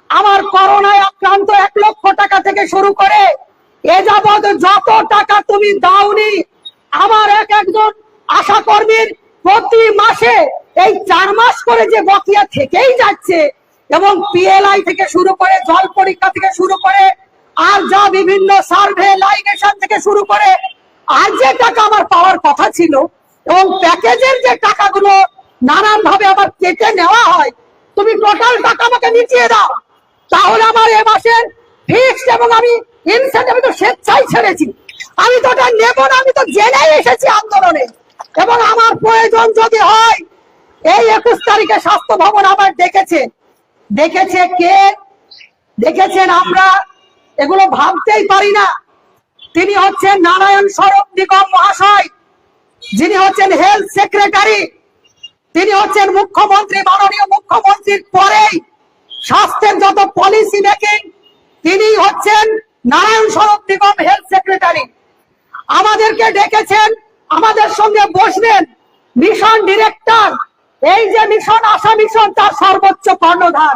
আমার করোনায় আক্রান্ত 1 লক্ষ টাকা থেকে শুরু করে এ যাবৎ যত টাকা তুমি দাওনি, আমার একজন আশা কর্মীর প্রতি মাসে এই 4 মাস করে যে বকেয়া থেকেই যাচ্ছে, এবং পিএলআই থেকে শুরু করে জল পরীক্ষা থেকে শুরু করে আর যা বিভিন্ন সার্ভে লাইগেশন থেকে শুরু করে আর যে টাকা আমার পাওয়ার কথা ছিল, এবং প্যাকেজের যে টাকাগুলো নানান ভাবে আবার কেটে নেওয়া হয়, তুমি টোটাল টাকা আমাকে মিটিয়ে দাও, তাহলে আমার এ মাসের ফিক্সড এবং আমি ইনসেন্টিভ তো স্বেচ্ছায় ছেড়েছি, আমি তো ওটা নেব না, আমি তো জেনেই এসেছি আন্দোলনে। এবং আমার প্রয়োজন যদি হয়, এই 21 তারিখে স্বাস্থ্য ভবন আবার দেখেছে কে দেখেছেন, আমরা এগুলো ভাবতেই পারি না। তিনি হচ্ছেন নারায়ণ স্বরূপ নিগম মহাশয়, যিনি হচ্ছেন হেলথ সেক্রেটারি, তিনি হচ্ছেন মুখ্যমন্ত্রী, মাননীয় মুখ্যমন্ত্রীর পরেই স্বাস্থ্যের যত পলিসি মেকিং তিনি হচ্ছেন নারায়ণ স্বরূপ নিগম হেলথ সেক্রেটারি। আমাদেরকে ডেকেছেন, আমাদের সঙ্গে বসবেন মিশন ডিরেক্টর, এই যে মিশন আশা মিশন তার সর্বোচ্চ কর্ণধার,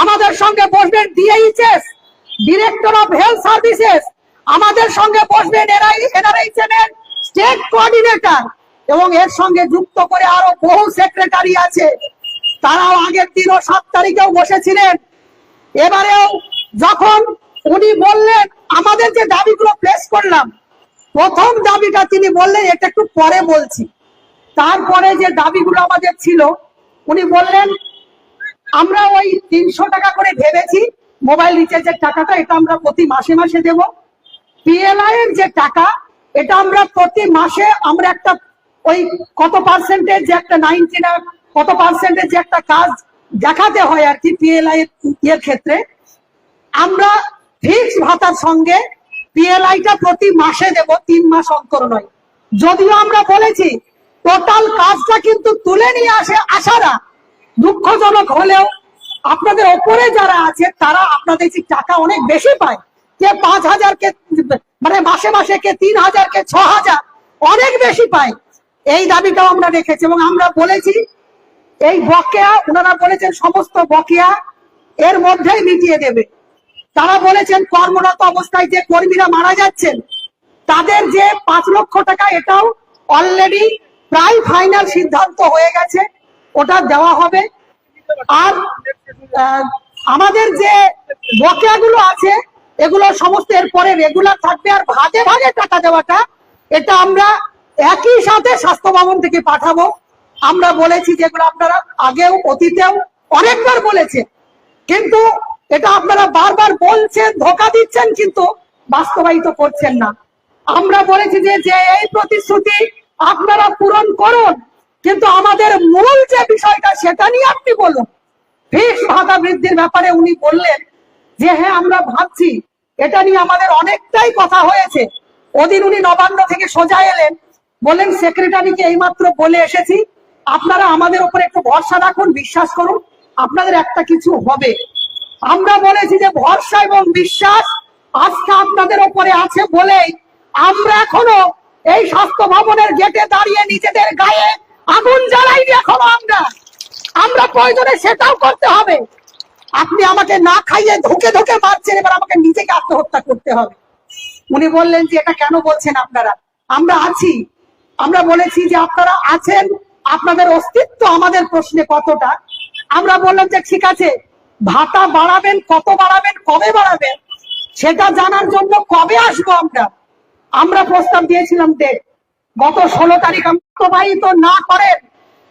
আমাদের সঙ্গে বসবেন DHS director of health services, আমাদের সঙ্গে বসবেন এনআরএইচএম এর স্টেট কোঅর্ডিনেটর, এবং এর সঙ্গে যুক্ত করে আরো বহু সেক্রেটারি আছে, তারাও আগের দিনও 7 তারিখেও বসেছিলেন। এবারেও যখন উনি বললেন, আমাদের যে দাবিগুলো প্লেস করলাম, প্রথম দাবিটা তিনি বললেন এটা একটু পরে বলছি, তারপরে যে দাবিগুলো আমাদের ছিল উনি বললেন আমরা ওই 300 টাকা করে ভেবেছি মোবাইল রিচার্জের টাকাটা, এটা আমরা প্রতি মাসে মাসে দেব। পিএলআই এর যে টাকা, এটা আমরা প্রতি মাসে আমরা একটা ওই কত পার্সেন্টেজ যে একটা 90 না কত পার্সেন্টেজ যে একটা কাজ দেখাতে হয় আর কি পিএলআই এর ক্ষেত্রে, আমরা ফিক্স ভাতার সঙ্গে পিএলআইটা প্রতি মাসে দেব, 3 মাস অন্তর নয়। যদিও আমরা বলেছি টোটাল কাজটা কিন্তু তুলে নিয়ে আসারা দুঃখজনক হলেও আপনাদের ওপরে যারা আছে তারা আপনাদের যে টাকা অনেক বেশি পায়, কে 5,000 কে মানে মাসে মাসে কে 3,000 কে 6,000 অনেক বেশি পায়, এই দাবিটাও আমরা রেখেছি। এবং আমরা বলেছি এই বকেয়া, ওনারা বলেছেন সমস্ত বকেয়া এর মধ্যেই মিটিয়ে দেবে। তারা বলেছেন কর্মরত অবস্থায় যে কর্মীরা মারা যাচ্ছেন তাদের যে 5 লক্ষ টাকা, এটাও অলরেডি প্রায় ফাইনাল সিদ্ধান্ত হয়ে গেছে, ওটা দেওয়া হবে। আর আমাদের যে বকেয়াগুলো আছে এগুলো সমস্ত এরপরে রেগুলার থাকবে, আর ভাগে ভাগে টাকা দেওয়াটা এটা আমরা একই সাথে স্বাস্থ্য ভবন থেকে পাঠাবো। আমরা বলেছি যেগুলো আপনারা আগেও অতীতেও অনেকবার বলেছেন, কিন্তু এটা আপনারা বারবার বলছেন, ধোঁকা দিচ্ছেন, কিন্তু বাস্তবায়িত করছেন না। আমরা বলেছি যে এই প্রতিশ্রুতি আপনারা পূরণ করুন, কিন্তু আমাদের মূল যে বিষয়টা সেটা নিয়ে আপনি বলুন। ফিক্স ভাতা বৃদ্ধির ব্যাপারে উনি বললেন যে হ্যাঁ আমরা ভাবছি, এটা নিয়ে আমাদের অনেকটাই কথা হয়েছে। ওদিন উনি নবান্ন থেকে সোজা এলেন, বললেন সেক্রেটারিকে এইমাত্র বলে এসেছি, আপনারা আমাদের উপরে একটু ভরসা রাখুন, বিশ্বাস করুন, আপনাদের একটা কিছু হবে। আমরা বলেছি যে ভরসা এবং বিশ্বাস আস্থা আপনাদের উপরে আছে বলেই আমরা এখনো এই স্বাস্থ্য ভবনের গেটে দাঁড়িয়ে নিজেদের গায়ে আগুন জ্বালাইনি। এখনো আমরা প্রয়োজনে সেটাও করতে হবে। আপনি আমাকে না খাইয়ে ধুকে ধুকে মারছেন, এবার আমাকে নিজেকে আত্মহত্যা করতে হবে। উনি বললেন যে এটা কেন বলছেন আপনারা, আমরা আছি। আমরা বলেছি যে আপনারা আছেন, আপনাদের অস্তিত্ব আমাদের প্রশ্নে কতটা। আমরা বললাম যে ঠিক আছে, ভাতা বাড়াবেন, কত বাড়াবেন, কবে বাড়াবেন সেটা জানার জন্য কবে আসবো আমরা প্রস্তাব দিয়েছিলাম ডেট। গত 16 তারিখ বাস্তবায়িত না করেন,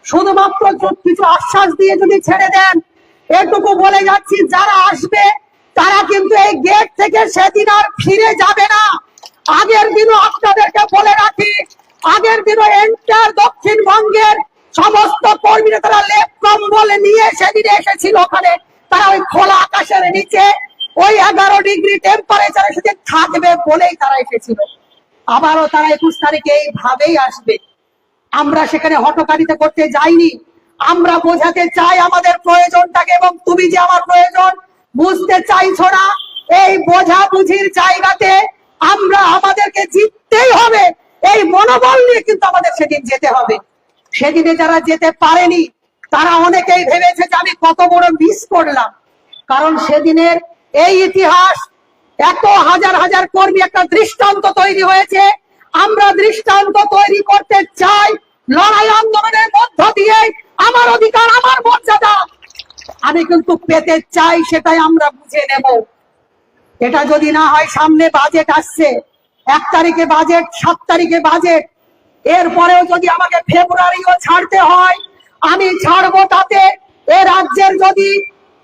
শুধুমাত্র কিছু আশ্বাস দিয়ে যদি ছেড়ে দেন, এটুকু বলে যাচ্ছি যারা আসবে তারা কিন্তু এই গেট থেকে সেদিন আর ফিরে যাবে না। আগের দিনও আপনাদেরকে বলে রাখি, আগের দিনও এন্টার দক্ষিণবঙ্গের সমস্ত কর্মীরা তারা লেপ কম্বল নিয়ে সেদিন এসেছিল ওখানে, তারা ওই খোলা আকাশের নিচে ওই 11 ডিগ্রি টেম্পারেচারে সেদিন থাকবে বলেই তারা এসেছিল। আবারও তারা 21 তারিখে এইভাবেই আসবে। আমরা সেখানে হটকারিতা করতে যাইনি, আমরা বোঝাতে চাই আমাদের প্রয়োজনটাকে, এবং তুমি যে আমার প্রয়োজন বুঝতে চাইছো না, এই বোঝাবুঝির জায়গাতে আমরা আমাদেরকে জিততেই হবে, এই মনোবল নিয়ে কিন্তু আমাদের সেদিন যেতে হবে। সেদিনে যারা যেতে পারেনি তারা অনেকেই ভেবেছে যে আমি কত বড় মিস করলাম, কারণ সেদিনের এই ইতিহাস, এত হাজার হাজার কর্মী একটা দৃষ্টান্ত তৈরি হয়েছে। আমরা দৃষ্টান্ত তৈরি করতে চাই, লড়াই আন্দোলনের মধ্য দিয়ে আমার অধিকার, আমার মর্যাদা আমি কিন্তু পেতে চাই, সেটাই আমরা বুঝে নেব। এটা যদি না হয়, সামনে বাজেট আসছে, 1 তারিখে বাজেট, 7 তারিখে বাজেট, এরপরেও যদি আমাকে ফেব্রুয়ারিও ছাড়তে হয় আমি ছাড়বো। তাতে এ রাজ্যের যদি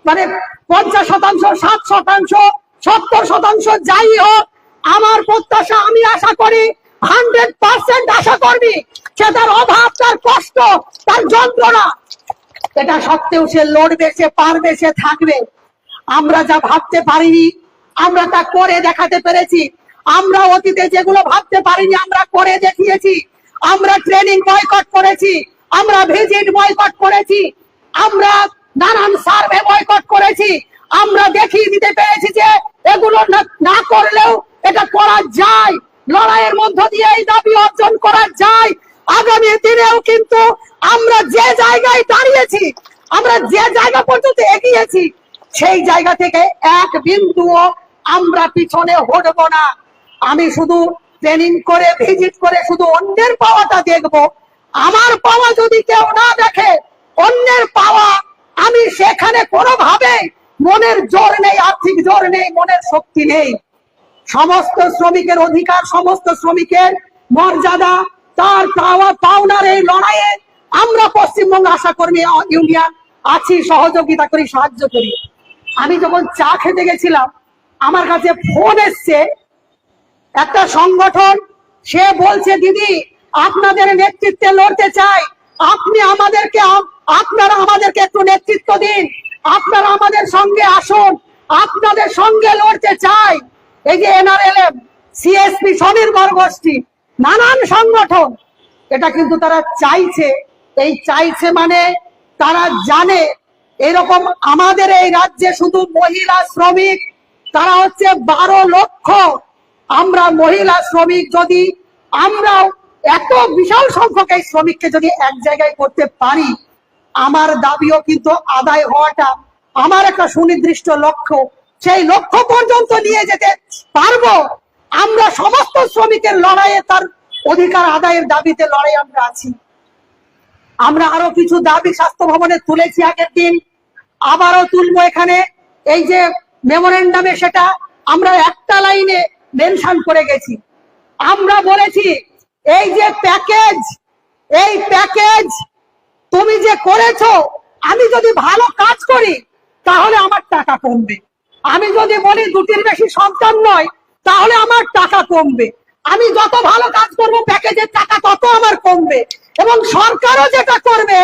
মানে 50%, 60%, 70% যাই হোক, আমার প্রত্যাশা, আমি আশা করি 100% আশা করবি সে তার অভাব, তার কষ্ট, তার যন্ত্রণা, এটা সত্ত্বেও সে লড়বে, সে পারবে, সে থাকবে। আমরা যা ভাবতে পারিনি আমরা তা করে দেখাতে পেরেছি। আমরা অতীতে যেগুলো ভাবতে পারিনি আমরা করে দেখিয়েছি। আমরা ট্রেনিং বয়কট করেছি, আমরা ভিজিট বয়কট করেছি, আমরা নানান সার্ভে বয়কট করেছি। আমরা দেখিয়ে দিতে পেরেছি যে এগুলো না করলেও এটা করা যায়, লড়াইয়ের মধ্য দিয়ে এই দাবি অর্জন করা যায়। আগামী দিনেও কিন্তু আমরা যে জায়গায় দাঁড়িয়েছি, আমরা যে জায়গা পর্যন্ত এগিয়েছি, সেই জায়গা থেকে এক বিন্দুও আমরা পিছনে হটবো না। আমি শুধু ট্রেনিং করে, ভিজিট করে শুধু অন্যের পাওয়াটা দেখবো, আমার পাওয়া যদি কেউ না দেখে, অন্যের পাওয়া আমি সেখানে কোনোভাবে, মনের জোর নেই, আর্থিক জোর নেই, মনের শক্তি নেই। সমস্ত শ্রমিকের অধিকার, সমস্ত শ্রমিকের মর্যাদা, তার পাওয়া পাওনার এই লড়াইয়ে আমরা পশ্চিমবঙ্গ আশা কর্মী ইউনিয়ন আছি, সহযোগিতা করি, সাহায্য করি। আমি যখন চা খেতে গেছিলাম আমার কাছে ফোন এসছে একটা সংগঠন, সে বলছে দিদি আপনাদের নেতৃত্বে লড়তে চাই, আপনারা আমাদেরকে একটু নেতৃত্ব দিন, আপনারা আমাদের সঙ্গে আসুন, আপনাদের সঙ্গে লড়তে চাই। এই যে NRLM, CSP, স্বনির্ভর গোষ্ঠী, নানান সংগঠন, এটা কিন্তু তারা চাইছে। এই চাইছে মানে তারা জানে এরকম আমাদের এই রাজ্যে শুধু মহিলা শ্রমিক তারা হচ্ছে 12 লক্ষ। আমরা মহিলা শ্রমিক যদি আমরা এত বিশাল সংখ্যক এই শ্রমিককে যদি এক জায়গায় করতে পারি, আমার দাবিও কিন্তু আদায় হওয়াটা আমার একটা সুনির্দিষ্ট লক্ষ্য। সেই লক্ষ্য পর্যন্ত নিয়ে যেতে পারবো। আমরা সমস্ত শ্রমিকের লড়াইয়ে, তার অধিকার আদায়ের দাবিতে লড়াই আমরা আছি। আমরা আরো কিছু দাবি স্বাস্থ্য ভবনে তুলেছি আগের দিন, আবারও তুলবো এখানে। এই যে মেমোরেন্ডামে সেটা আমরা একটা লাইনে মেনশন করে গেছি। আমরা বলেছি এই যে প্যাকেজ, এই প্যাকেজ তুমি যে করেছো, আমি যদি ভালো কাজ করি তাহলে আমার টাকা কমবে, আমি যদি বলি 2টির বেশি সন্তান নয় তাহলে আমার টাকা কমবে, আমি যত ভালো কাজ করব প্যাকেজের টাকা তত আমার কমবে। এবং সরকারও যেটা করবে,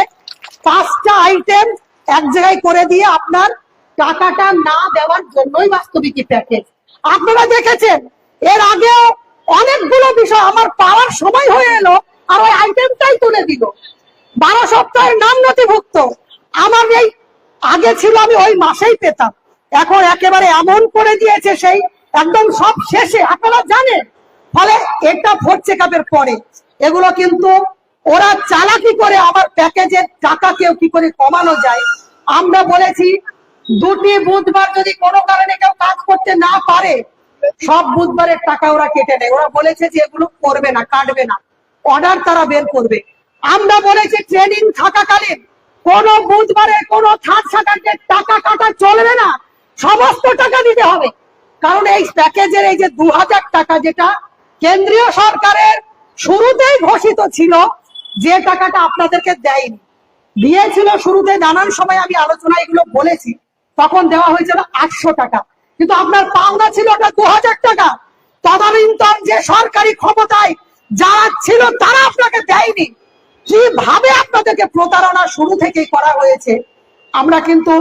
5টা আইটেম এক জায়গায় করে দিয়ে আপনার টাকাটা না দেওয়ার জন্যই বাস্তবিক প্যাকেজ। আপনারা দেখেছেন এর আগেও অনেকগুলো বিষয় আমার পাওয়ার সময় হয়ে এলো আর ওই আইটেমটাই তুলে দিল। 12 সপ্তাহের নাম নথিভুক্ত আমার এই আগে ছিল, আমি ওই মাসেই পেতাম, এখন একেবারে এমন করে দিয়েছে সেই একদম সব শেষে, আপনারা জানেন। ফলে এটা 4th চেকআপের পরে এগুলো কিন্তু ওরা চালাকি করে আমার প্যাকেজের টাকা কেউ কি করে কমানো যায়। আমরা বলেছি 2টি বুধবার যদি কোনো কারণে কেউ কাজ করতে না পারে, সব বুধবারের টাকা ওরা কেটে নেয়। ওরা বলেছে যে এগুলো করবে না, কাটবে না, অর্ডার তারা বের করবে। আমরা বলেছি ট্রেনিং থাকাকালীন কোন বুধবারে কোন 3rd সেকেন্ডের টাকা কাটা চলবে না, সমস্ত টাকা দিতে হবে। কারণ এই প্যাকেজের এই যে 2000 টাকা যেটা কেন্দ্রীয় সরকারের শুরুতেই ঘোষিত ছিল, যে টাকাটা আপনাদেরকে দেয়নি, দিয়েছিল শুরুতে নানান সময় আমি আলোচনা এগুলো বলেছি, তখন দেওয়া হয়েছিল 800 টাকা, কিন্তু আপনার পাওনা ছিল ওটা 2000 টাকা। তদানীন্তন যে সরকারি ক্ষমতায় যারা ছিল তারা আপনাকে দেয়নি। কিভাবে আপনাদেরকে প্রতারণা শুরু থেকেই করা হয়েছে। আমরা কিন্তু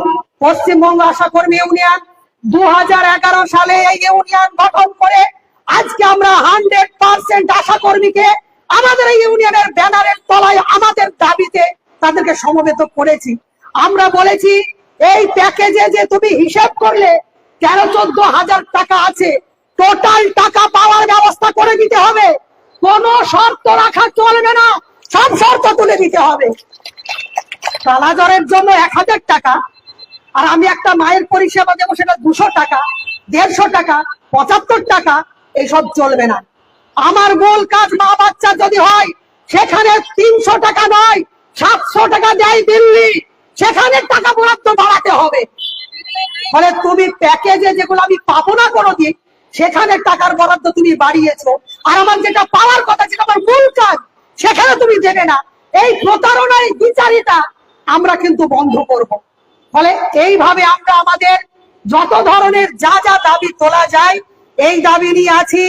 পশ্চিমবঙ্গ আশা কর্মী ইউনিয়ন 2011 সালে এই ইউনিয়ন গঠন করে আজকে আমরা 100% আশা কর্মীকে আমাদের এই ইউনিয়নের ব্যানারের তলায় আমাদের দাবিতে তাদেরকে সমবেত করেছি। আমরা বলেছি এই প্যাকেজে যে তুমি হিসাব করলে 13-14 হাজার টাকা আছে, টোটাল টাকা পাওয়ার ব্যবস্থা করে দিতে হবে। কোনো শর্ত রাখা চলবে না, সব শর্ত তুলে দিতে হবে। কালাজ্বরের জন্য 1000 টাকা, আর আমি একটা মায়ের পরিষেবা দেবো সেটা 200 টাকা, 150 টাকা, 75 টাকা, এইসব চলবে না। আমার মূল কাজ মা বাচ্চা যদি হয়, সেখানে 300 টাকা নয় 700 টাকা দেয় দিল্লি, সেখানে টাকা বরাদ্দ বাড়াতে হবে। ফলে তুমি প্যাকেজে যেগুলো আমি পাবো না কোনোদিন, সেখানে টাকার বরাদ্দ তুমি বাড়িয়েছো, আর আমার যেটা পাওয়ার কথা, যেটা আমার মূল কাজ, সেখানে তুমি দেবে না। এই প্রতারণার বিচারিতা আমরা কিন্তু বন্ধ করব। ফলে এইভাবে আমরা আমাদের যত ধরনের যা যা দাবি তোলা যায়, এই দাবি নিয়ে আছি।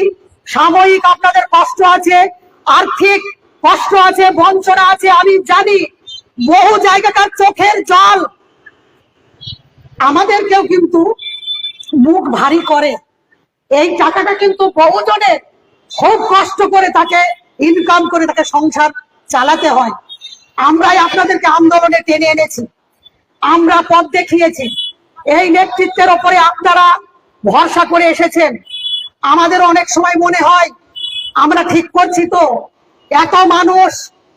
সাময়িক আপনাদের কষ্ট আছে, আর্থিক কষ্ট আছে, বঞ্চনা আছে, আমি জানি। বহু জায়গাকার চোখের জল আমাদেরকেও কিন্তু মুখ ভারী করে। এই টাকাটা কিন্তু বহুজনের খুব কষ্ট করে তাকে ইনকাম করে তাকে সংসার চালাতে হয়। আমরাই আপনাদেরকে আন্দোলনে টেনে এনেছি, আমরা পথ দেখিয়েছি, এই নেতৃত্বের ওপরে আপনারা ভরসা করে এসেছেন। আমাদের অনেক সময় মনে হয় আমরা ঠিক করছি তো, এত মানুষ,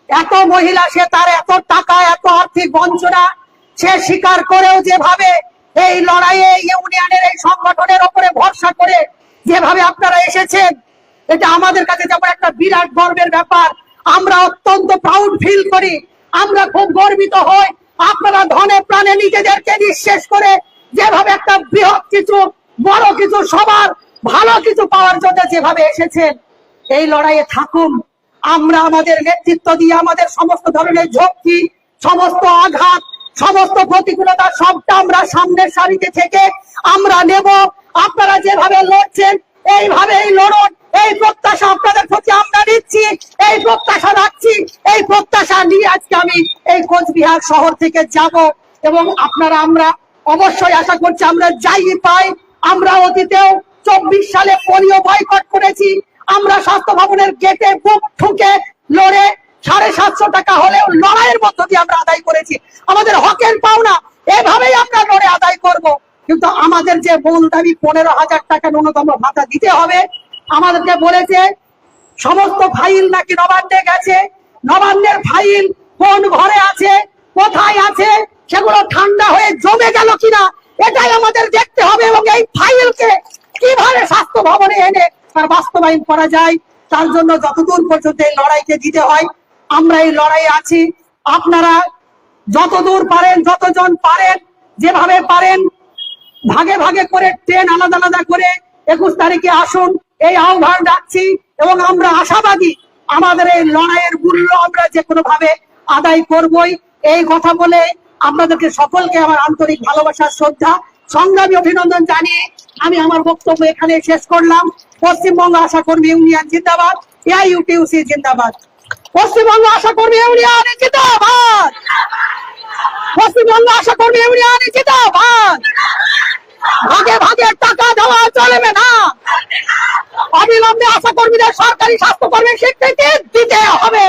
এত মহিলা, সে তার এত টাকা, এত আর্থিক বঞ্চনা সে স্বীকার করেও যেভাবে এই লড়াইয়ে ইউনিয়নের এই সংগঠনের ওপরে ভরসা করে যেভাবে আপনারা এসেছেন, এটা আমাদের কাছে যেমন একটা বিরাট গর্বের ব্যাপার। আমরা অত্যন্ত প্রাউড ফিল করি, আমরা খুব গর্বিত হই। আপনারা ধনে প্রাণে নিজেদেরকে নিঃশেষ করে যেভাবে একটা বৃহৎ কিছু, বড় কিছু, সবার ভালো কিছু পাওয়ার জন্য যেভাবে এসেছেন, এই লড়াইয়ে থাকুন। আমরা আমাদের নেতৃত্ব দিয়ে আমাদের সমস্ত ধরনের ঝক্কি, সমস্ত আঘাত, সমস্ত প্রতিকূলতা সবটা আমরা সামনের সারিতে থেকে আমরা নেব। আপনারা যেভাবে লড়ছেন এইভাবেই লড়ুন, এই প্রত্যাশা আপনাদের প্রতি আমরা নিচ্ছি, এই প্রত্যাশা রাখছি। এই প্রত্যাশা নিয়ে আজকে আমি এই কোচবিহার শহর থেকে যাব, এবং আপনারা, আমরা অবশ্যই আশা করছি আমরা যাই পাই। আমরা অতীতেও 24 সালে পোলিও বয়কট করেছি, আমরা স্বাস্থ্য ভবনের গেটে বুক ঠুকে লড়ে 750 টাকা হলেও লড়াইয়ের মধ্য দিয়ে আমরা আদায় করেছি। আমাদের হকের পাওনা এভাবেই আমরা লড়ে আদায় করব। কিন্তু আমাদের যে মূল দাবি 15,000 টাকা ন্যূনতম ভাতা দিতে হবে, আমাদেরকে বলেছে সমস্ত ফাইল নাকি নবান্নে গেছে, নবান্নের ফাইল কোন ঘরে আছে, কোথায় আছে, সেগুলো ঠান্ডা হয়ে জমে গেল কিনা, এটাই আমাদের দেখতে হবে। এবং এই ফাইলকে কিভাবে স্বাস্থ্য ভবনে এনে তার বাস্তবায়ন করা যায়, তার জন্য যতদূর পর্যন্ত এই লড়াইকে দিতে হয়, আমরা এই লড়াইয়ে আছি। আপনারা যতদূর পারেন, যতজন পারেন, যেভাবে পারেন, ভাগে ভাগে করে ট্রেন আলাদা আলাদা করে 21 তারিখে আসুন, এই আহ্বান রাখছি। এবং আমরা আশাবাদী আমাদের এই লড়াইয়ের মূল্য আমরা যে কোনো ভাবে আদায় করবই। এই কথা বলে আপনাদেরকে সকলকে আমার আন্তরিক ভালোবাসা, শ্রদ্ধা, সংগ্রামী অভিনন্দন জানিয়ে আমি আমার বক্তব্য এখানে শেষ করলাম। পশ্চিমবঙ্গ আশা কর্মী ইউনিয়ন জিন্দাবাদ, এআইইউটিউসি জিন্দাবাদ। পশ্চিমবঙ্গ আশা কর্মী ইউনিয়ন জিন্দাবাদ, পশ্চিমবঙ্গ আশা কর্মী ইউনিয়ন জিন্দাবাদ। ভাগে ভাগে টাকা দেওয়া চলবে না, অবিলম্বে আশা কর্মীদের সরকারি স্বাস্থ্য কর্মীর স্বীকৃতি দিতে হবে।